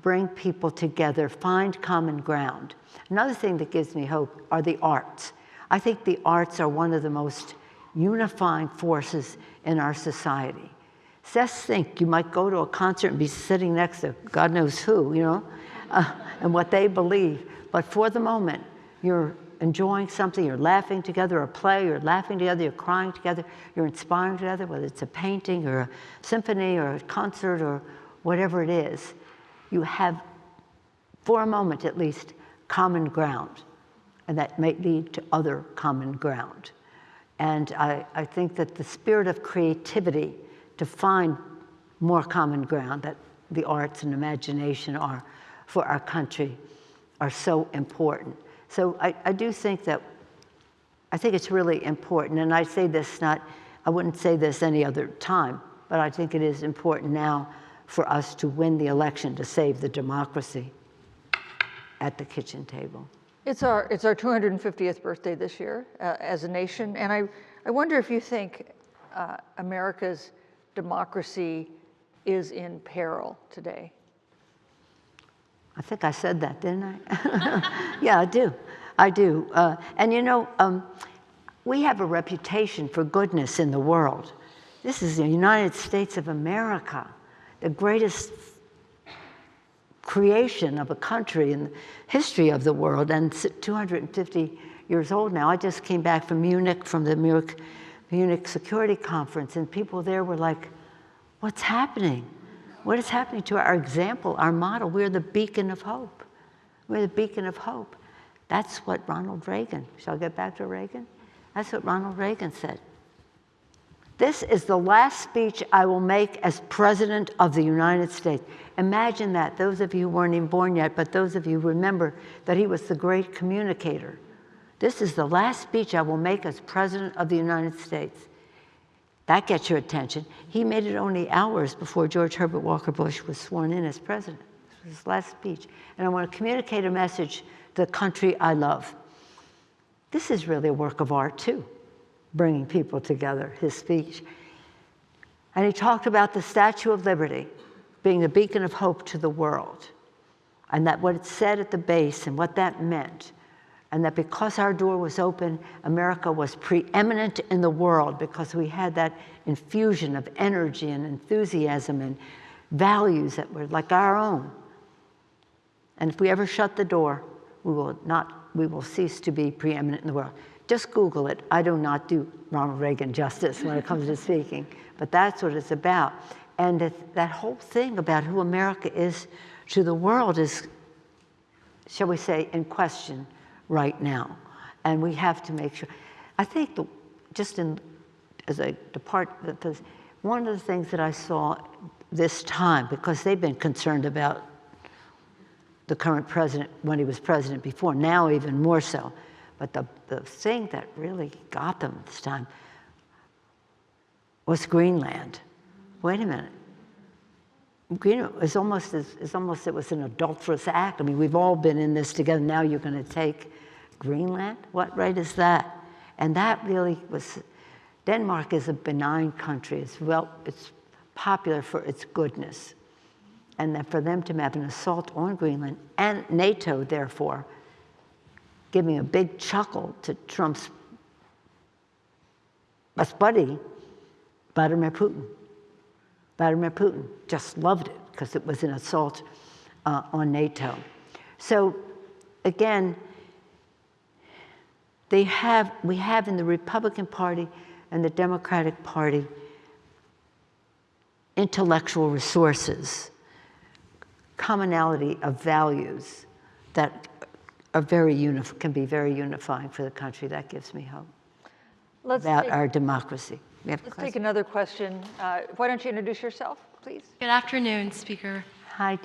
bring people together, find common ground. Another thing that gives me hope are the arts. I think the arts are one of the most unifying forces in our society. Just think, you might go to a concert and be sitting next to God knows who, you know, and what they believe. But for the moment, you're enjoying something, you're laughing together, a play, you're laughing together, you're crying together, you're inspiring together, whether it's a painting or a symphony or a concert or whatever it is. You have, for a moment at least, common ground, and that may lead to other common ground. And I think that the spirit of creativity to find more common ground, that the arts and imagination are for our country, are so important. So I do think that, I think it's really important, and I say this not, I wouldn't say this any other time, but I think it is important now for us to win the election to save the democracy at the kitchen table. It's our 250th birthday this year as a nation, and I wonder if you think America's democracy is in peril today. I think I said that, didn't I? Yeah, I do. I do. And you know, we have a reputation for goodness in the world. This is the United States of America, the greatest creation of a country in the history of the world, and 250 years old now. I just came back from Munich, from the Munich Security Conference, and people there were like, what's happening? What is happening to our example, our model? We're the beacon of hope. We're the beacon of hope. That's what Ronald Reagan, shall I get back to Reagan? That's what Ronald Reagan said. This is the last speech I will make as President of the United States. Imagine that. Those of you who weren't even born yet, but those of you who remember that he was the great communicator. This is the last speech I will make as President of the United States. That gets your attention. He made it only hours before George Herbert Walker Bush was sworn in as president. This was his last speech. And I want to communicate a message to the country I love. This is really a work of art, too, bringing people together, his speech. And he talked about the Statue of Liberty being the beacon of hope to the world, and that what it said at the base and what that meant, and that because our door was open, America was preeminent in the world because we had that infusion of energy and enthusiasm and values that were like our own. And if we ever shut the door, we will cease to be preeminent in the world. Just Google it. I do not do Ronald Reagan justice when it comes to speaking, but that's what it's about. And that whole thing about who America is to the world is, shall we say, in question right now. And we have to make sure. I think as I depart, one of the things that I saw this time, because they've been concerned about the current president when he was president before, now even more so. But the thing that really got them this time was Greenland. Wait a minute. Greenland is almost it was an adulterous act. I mean, we've all been in this together. Now you're going to take Greenland? What right is that? And that really was. Denmark is a benign country. It's popular for its goodness. And that for them to have an assault on Greenland, and NATO, therefore, giving a big chuckle to Trump's best buddy, Vladimir Putin. Vladimir Putin just loved it because it was an assault on NATO. So again, we have in the Republican Party and the Democratic Party intellectual resources, commonality of values that are can be very unifying for the country. That gives me hope about our democracy. Let's take another question. Why don't you introduce yourself, please? Good afternoon, Speaker. Hi,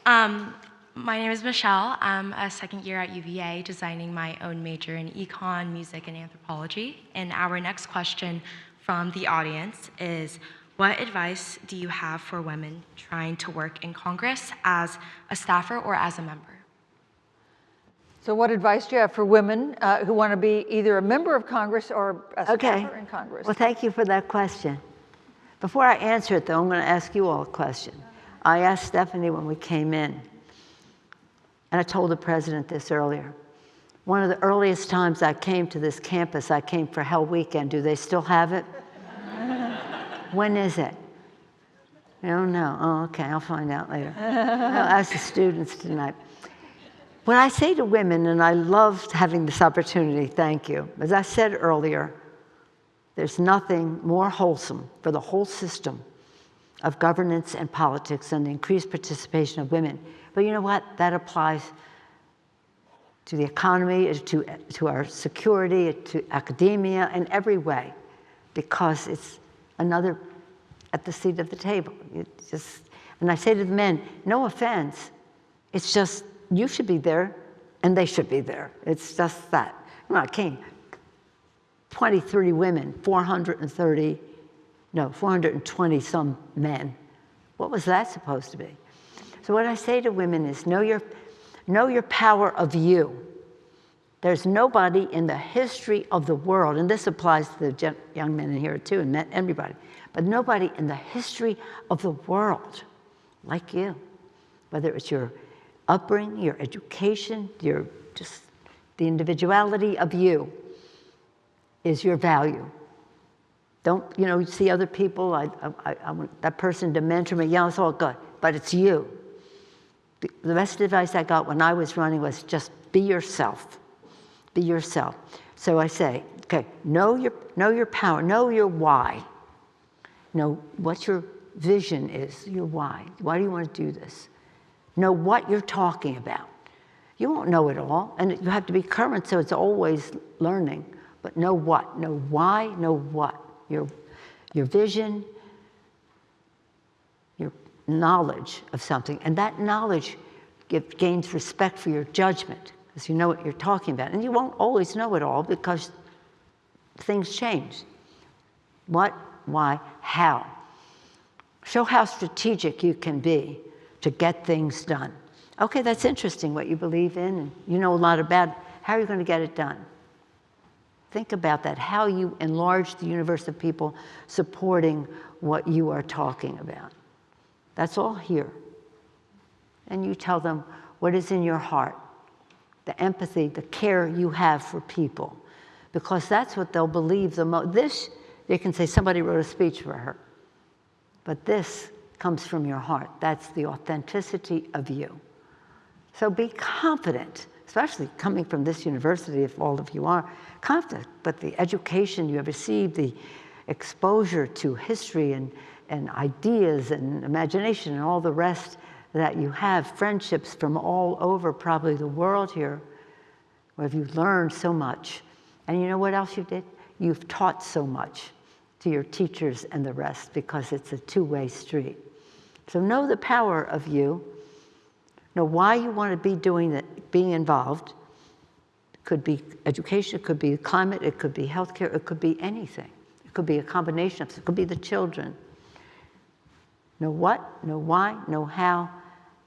Dan. My name is Michelle. I'm a second year at UVA, designing my own major in econ, music, and anthropology. And our next question from the audience is, what advice do you have for women trying to work in Congress as a staffer or as a member? So what advice do you have for women who want to be either a member of Congress or a staffer in Congress? Well, thank you for that question. Before I answer it, though, I'm going to ask you all a question. I asked Stephanie when we came in, and I told the president this earlier. One of the earliest times I came to this campus, I came for Hell Weekend. Do they still have it? When is it? I don't know. Oh, okay, I'll find out later. I'll ask the students tonight. What I say to women, and I loved having this opportunity, thank you. As I said earlier, there's nothing more wholesome for the whole system of governance and politics than the increased participation of women. But you know what? That applies to the economy, to our security, to academia, in every way, because it's another at the seat of the table. And I say to the men, no offense, it's just you should be there and they should be there. It's just that. When I came, 20, 30 women, 420 some men. What was that supposed to be? So what I say to women is know your power of you. There's nobody in the history of the world, and this applies to the young men in here too, and everybody, but nobody in the history of the world like you. Whether it's your upbringing, your education, just the individuality of you is your value. Don't, you see other people, I want that person to mentor me, yeah, it's all good, but it's you. The best advice I got when I was running was just be yourself. Be yourself. So I say, okay, know your power, know your why. Know what your vision is, your why. Why do you want to do this? Know what you're talking about. You won't know it all, and you have to be current, so it's always learning. But know what, know why, know what. Your vision, your knowledge of something, and that knowledge gains respect for your judgment, because you know what you're talking about. And you won't always know it all, because things change. What, why, how. Show how strategic you can be to get things done. Okay, that's interesting what you believe in, and you know a lot about it. How are you going to get it done? Think about that, how you enlarge the universe of people supporting what you are talking about. That's all here. And you tell them what is in your heart, the empathy, the care you have for people, because that's what they'll believe the most. This, they can say somebody wrote a speech for her, but this comes from your heart. That's the authenticity of you. So be confident, especially coming from this university, if all of you are, confident, but the education you have received, the exposure to history and ideas and imagination and all the rest that you have, friendships from all over probably the world here, where you've learned so much. And you know what else you did? You've taught so much to your teachers and the rest, because it's a two-way street. So know the power of you. Know why you want to be doing that, being involved. It could be education, it could be climate, it could be healthcare, it could be anything. It could be a combination of it. It could be the children. Know what, know why, know how,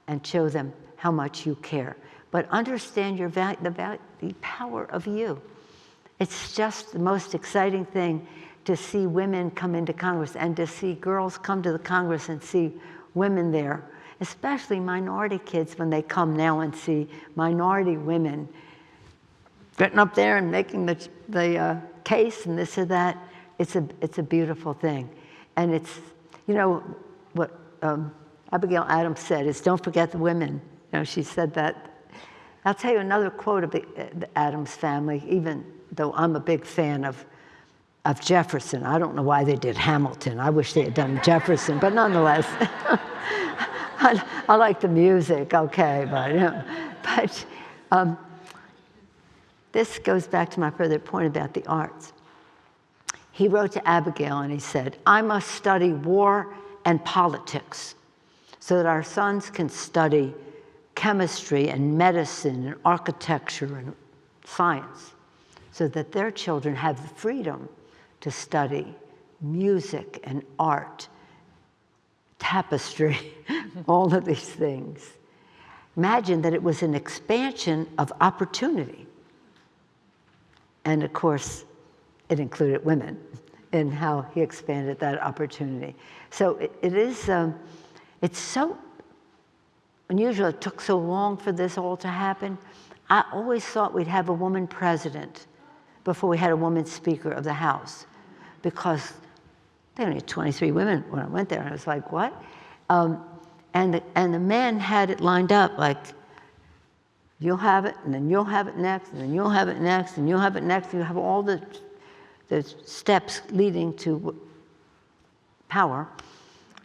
and show them how much you care. But understand the power of you. It's just the most exciting thing to see women come into Congress and to see girls come to the Congress and see women there, especially minority kids when they come now and see minority women getting up there and making the case and this or that. It's a beautiful thing. And it's, you know, what Abigail Adams said is, don't forget the women. You know, she said that. I'll tell you another quote of the Adams family, even though I'm a big fan of Jefferson. I don't know why they did Hamilton. I wish they had done Jefferson, but nonetheless, I like the music, okay, but this goes back to my further point about the arts. He wrote to Abigail and he said, I must study war and politics so that our sons can study chemistry and medicine and architecture and science, so that their children have the freedom to study music and art, tapestry, all of these things. Imagine that it was an expansion of opportunity. And of course, it included women in how he expanded that opportunity. So it's so unusual. It took so long for this all to happen. I always thought we'd have a woman president before we had a woman Speaker of the House, because they only had 23 women when I went there, and I was like, what? And the men had it lined up like, you'll have it, and then you'll have it next, and then you'll have it next, and you'll have it next, and you have all the steps leading to power.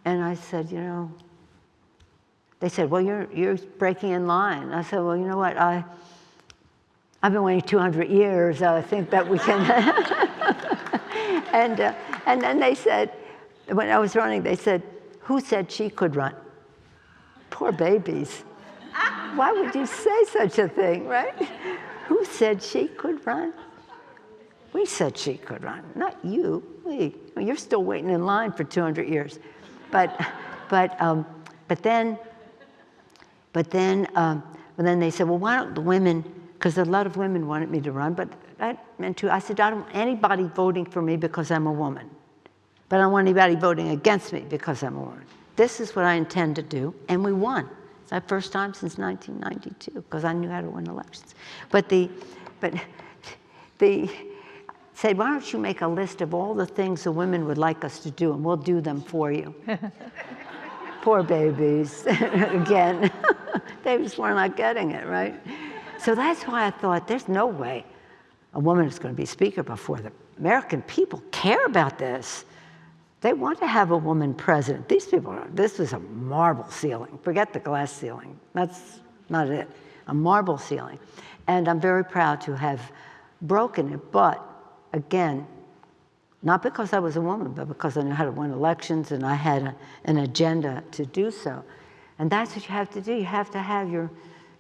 And I said, you know, they said, well, you're breaking in line. I said, well, you know what, I've been waiting 200 years. I think that we can. And then they said, when I was running, they said, who said she could run? Poor babies. Why would you say such a thing, right? Who said she could run? We said she could run, not you. You're still waiting in line for 200 years. But then they said, well, why don't the women, because a lot of women wanted me to run, but I said, I don't want anybody voting for me because I'm a woman. But I don't want anybody voting against me because I'm a woman. This is what I intend to do, and we won. It's our first time since 1992, because I knew how to win elections. But they said, why don't you make a list of all the things the women would like us to do, and we'll do them for you. Poor babies, again. They just were not getting it, right? So that's why I thought, there's no way a woman is going to be Speaker before the American people care about this. They want to have a woman president. These people, this was a marble ceiling. Forget the glass ceiling. That's not it. A marble ceiling. And I'm very proud to have broken it. But again, not because I was a woman, but because I knew how to win elections and I had an agenda to do so. And that's what you have to do. You have to have your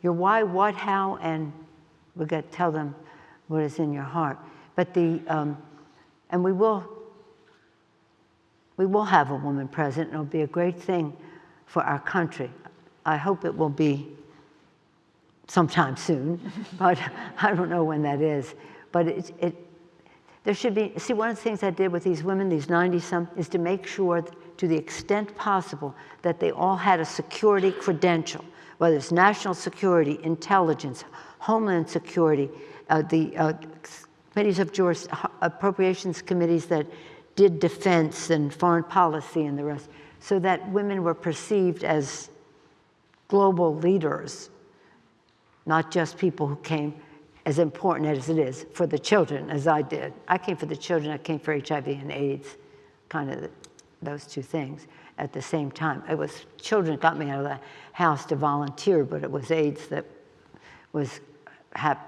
why, what, how, and we've got to tell them what is in your heart. But and we will have a woman president, and it'll be a great thing for our country. I hope it will be sometime soon, but I don't know when that is. But there should be, see, one of the things I did with these women, these 90-some, is to make sure, to the extent possible, that they all had a security credential, whether it's national security, intelligence, homeland security, the committees of appropriations committees that did defense and foreign policy and the rest, so that women were perceived as global leaders, not just people who came, as important as it is, for the children, as I did. I came for the children, I came for HIV and AIDS, kind of those two things at the same time. It was children got me out of the house to volunteer, but it was AIDS that was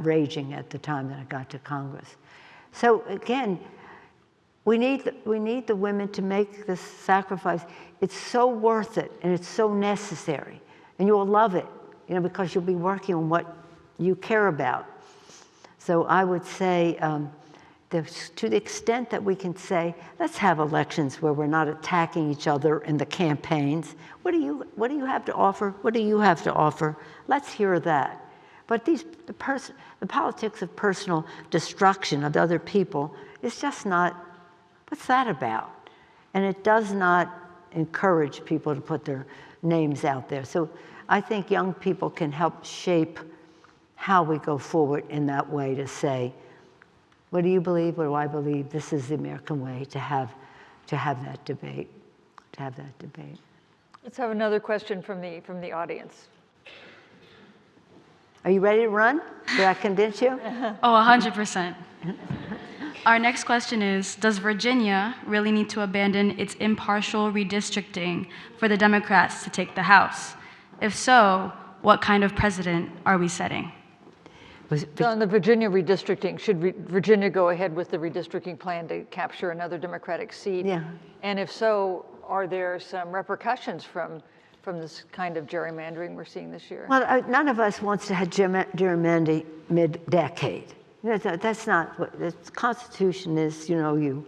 raging at the time that I got to Congress. So again, we need the women to make this sacrifice. It's so worth it, and it's so necessary, and you will love it, because you'll be working on what you care about. So I would say, to the extent that we can say, let's have elections where we're not attacking each other in the campaigns. What do you have to offer? What do you have to offer? Let's hear that. But the politics of personal destruction of other people is just not, what's that about? And it does not encourage people to put their names out there. So I think young people can help shape how we go forward in that way to say, what do you believe? What do I believe? This is the American way to have that debate. Let's have another question from the audience. Are you ready to run? Did I convince you? Oh, 100%. Our next question is, does Virginia really need to abandon its impartial redistricting for the Democrats to take the House? If so, what kind of precedent are we setting? So on the Virginia redistricting, should Virginia go ahead with the redistricting plan to capture another Democratic seat? Yeah. And if so, are there some repercussions from this kind of gerrymandering we're seeing this year? Well, none of us wants to have gerrymandering mid-decade. That's not what the Constitution is. You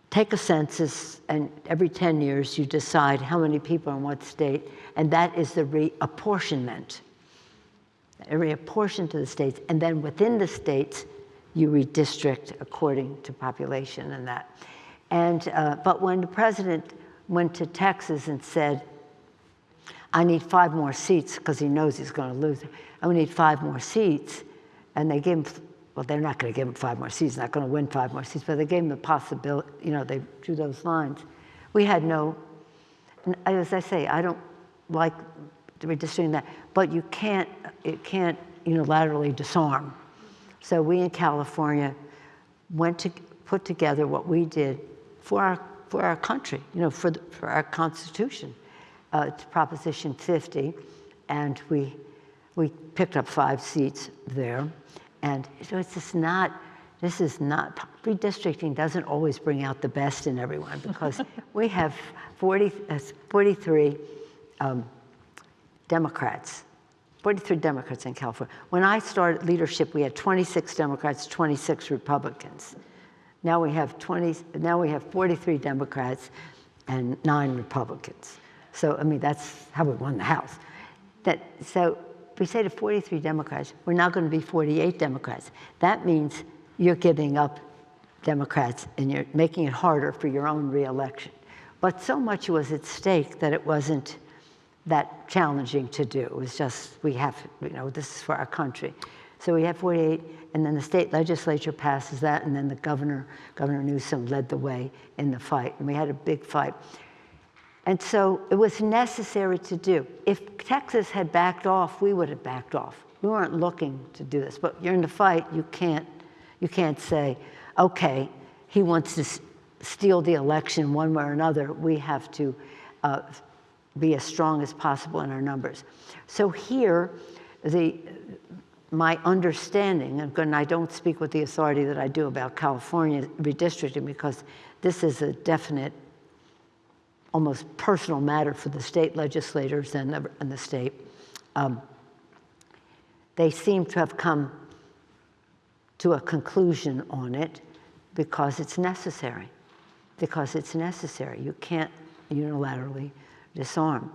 take a census, and every 10 years you decide how many people in what state, and that is the reapportionment. Reapportion to the states, and then within the states, you redistrict according to population and that. And but when the president went to Texas and said, "I need 5 more seats," because he knows he's going to lose, "I need 5 more seats," and they gave him. Well, they're not going to give him 5 more seats. Not going to win 5 more seats, but they gave him the possibility. They drew those lines. We had no. As I say, I don't like redistricting that, but it can't unilaterally disarm. So we in California went to put together what we did for our country, for our Constitution. It's Proposition 50, and we picked up 5 seats there. And so this is not, redistricting doesn't always bring out the best in everyone, because we have 43 Democrats, 43 Democrats in California. When I started leadership, we had 26 Democrats, 26 Republicans. Now we have 43 Democrats and 9 Republicans. So, that's how we won the House. So if we say to 43 Democrats, we're now going to be 48 Democrats. That means you're giving up Democrats and you're making it harder for your own reelection. But so much was at stake that it wasn't that challenging to do. It was just, this is for our country. So we have 48, and then the state legislature passes that, and then the Governor Newsom led the way in the fight, and we had a big fight. And so it was necessary to do. If Texas had backed off, we would have backed off. We weren't looking to do this, but you're in the fight, you can't say, okay, he wants to steal the election one way or another. We have to be as strong as possible in our numbers. So here, my understanding, and I don't speak with the authority that I do about California redistricting, because this is a definite, almost personal matter for the state legislators and the state. They seem to have come to a conclusion on it because it's necessary. You can't unilaterally disarm.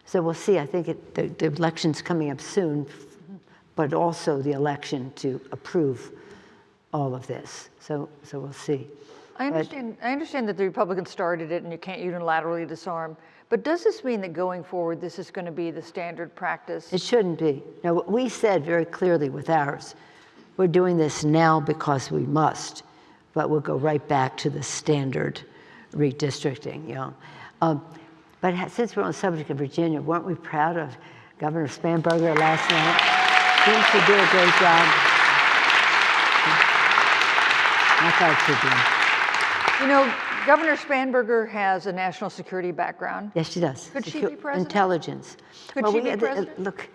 So we'll see. I think the election's coming up soon, but also the election to approve all of this. So we'll see. I understand that the Republicans started it and you can't unilaterally disarm, but does this mean that going forward this is going to be the standard practice? It shouldn't be. Now, what we said very clearly with ours, we're doing this now because we must, but we'll go right back to the standard redistricting. But since we're on the subject of Virginia, weren't we proud of Governor Spanberger last night? Didn't she do a great job? I thought she did. Governor Spanberger has a national security background. Yes, she does. Could she be president? Intelligence. Could she be president? Look,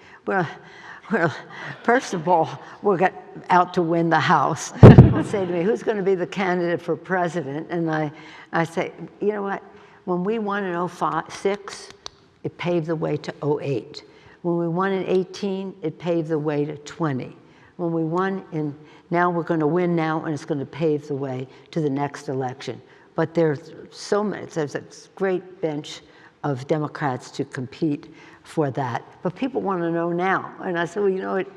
Well, first of all, we're out to win the House. People say to me, who's going to be the candidate for president? And I say, you know what? When we won in 06, it paved the way to 08. When we won in 18, it paved the way to 20. When we won in, now we're going to win now, and it's going to pave the way to the next election. But there's a great bench of Democrats to compete for that. But people want to know now. And I said, well, you know what?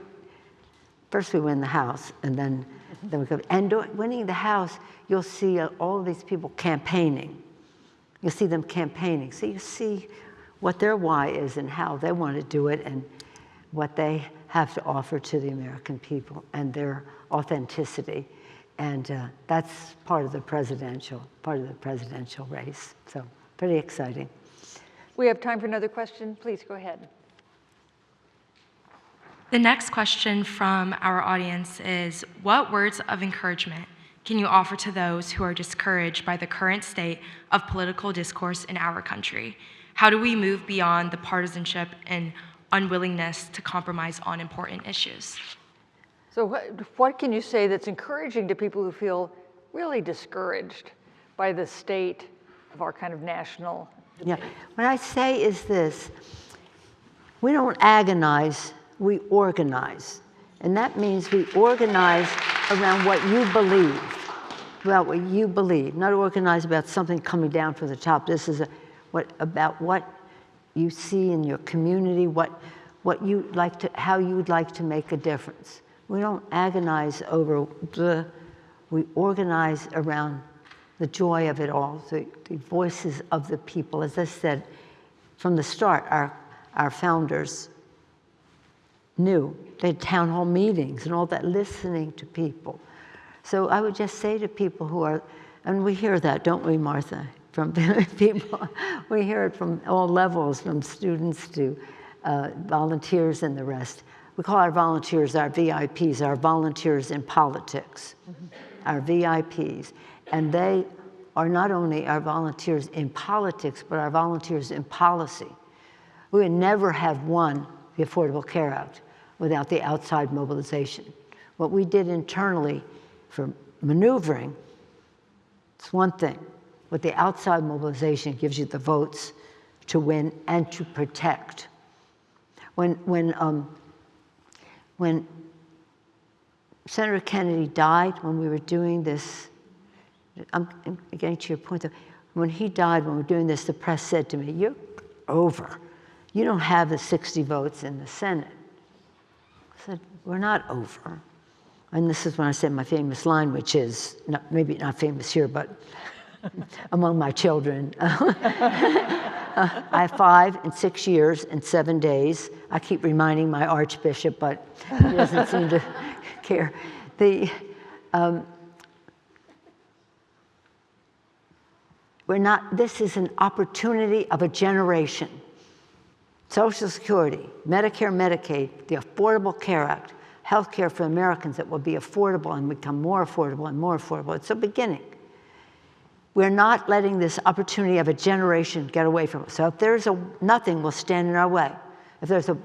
First we win the House, and then we go. And winning the House, you'll see all of these people campaigning. You'll see them campaigning. So you see what their why is and how they want to do it and what they have to offer to the American people and their authenticity. And that's part of the presidential race. So pretty exciting. We have time for another question. Please go ahead. The next question from our audience is, what words of encouragement can you offer to those who are discouraged by the current state of political discourse in our country? How do we move beyond the partisanship and unwillingness to compromise on important issues? So what can you say that's encouraging to people who feel really discouraged by the state of our kind of national debate? Yeah, what I say is this: we don't agonize, we organize. And that means we organize around what you believe, about what you believe, not organize about something coming down from the top. This is about what you see in your community, what you like to, how you would like to make a difference. We don't agonize over we organize around the joy of it all, the voices of the people. As I said, from the start, our founders knew. They had town hall meetings and all that, listening to people. So I would just say to people who are, and we hear that, don't we, Martha, from people. We hear it from all levels, from students to volunteers and the rest. We call our volunteers our VIPs, our volunteers in politics, our VIPs. And they are not only our volunteers in politics, but our volunteers in policy. We would never have won the Affordable Care Act without the outside mobilization. What we did internally for maneuvering, it's one thing. But the outside mobilization gives you the votes to win and to protect. When Senator Kennedy died, when we were doing this, I'm getting to your point though, when he died, when we were doing this, the press said to me, you're over. You don't have the 60 votes in the Senate. I said, we're not over. And this is when I said my famous line, which is, maybe not famous here, but among my children. I have 5 and 6 years and 7 days. I keep reminding my Archbishop, but he doesn't seem to care. This is an opportunity of a generation. Social Security, Medicare, Medicaid, the Affordable Care Act, health care for Americans that will be affordable and become more affordable and more affordable. It's a beginning. We're not letting this opportunity of a generation get away from us. So if there's nothing will stand in our way. If there's a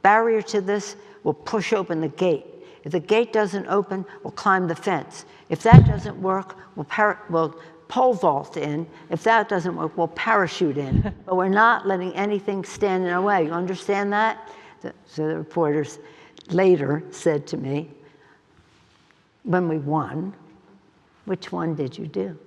barrier to this, we'll push open the gate. If the gate doesn't open, we'll climb the fence. If that doesn't work, we'll pole vault in. If that doesn't work, we'll parachute in. But we're not letting anything stand in our way. You understand that? So the reporters later said to me, when we won, which one did you do?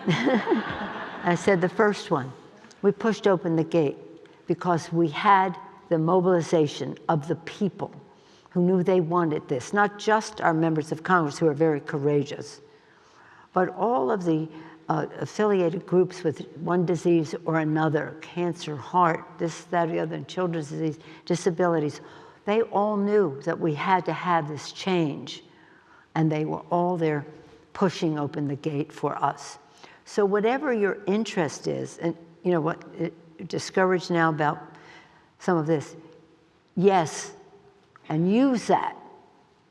I said, the first one. We pushed open the gate because we had the mobilization of the people who knew they wanted this, not just our members of Congress who are very courageous, but all of the affiliated groups with one disease or another, cancer, heart, this, that, or the other, and children's disease, disabilities. They all knew that we had to have this change, and they were all there pushing open the gate for us. So whatever your interest is, and you know what, discouraged now about some of this, yes, and use that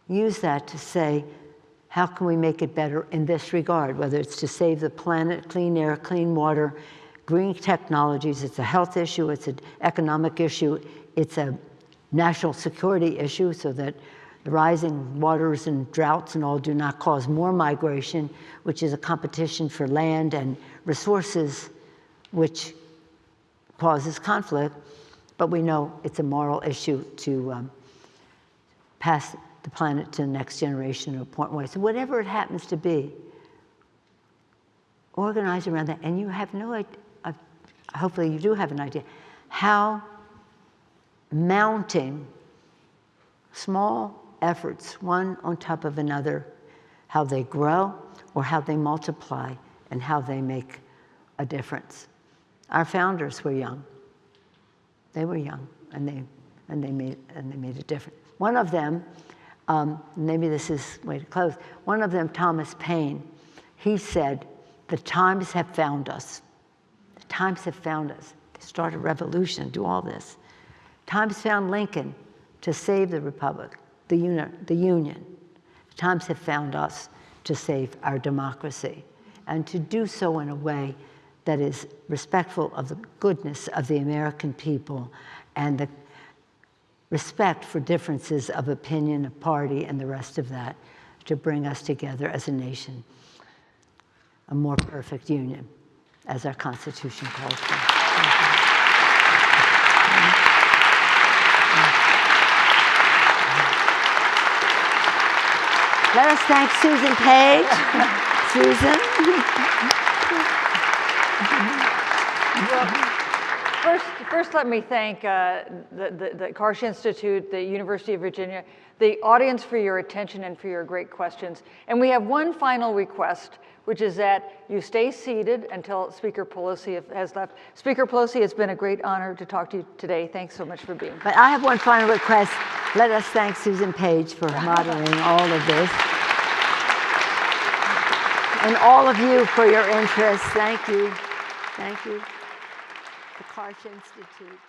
to say, how can we make it better in this regard, whether it's to save the planet, clean air, clean water, green technologies, it's a health issue, it's an economic issue, it's a national security issue so that the rising waters and droughts and all do not cause more migration, which is a competition for land and resources, which causes conflict. But we know it's a moral issue to pass the planet to the next generation in an important way. So whatever it happens to be, organize around that. And you have no idea, hopefully you do have an idea, how mounting small efforts, one on top of another, how they grow or how they multiply and how they make a difference. Our founders were young. They were young, and they made a difference. One of them, maybe this is way to close. One of them, Thomas Paine, he said, "The times have found us. The times have found us." They start a revolution, do all this. Times found Lincoln to save the republic, the Union. Times have found us to save our democracy, and to do so in a way that is respectful of the goodness of the American people and the respect for differences of opinion, of party, and the rest of that, to bring us together as a nation, a more perfect union, as our Constitution calls for. Let us thank Susan Page. Susan. First, let me thank the Karsh Institute, the University of Virginia, the audience for your attention and for your great questions. And we have one final request, which is that you stay seated until Speaker Pelosi has left. Speaker Pelosi, it's been a great honor to talk to you today. Thanks so much for being here. But I have one final request. Let us thank Susan Page for moderating all of this. And all of you for your interest. Thank you. Thank you. The Karsh Institute.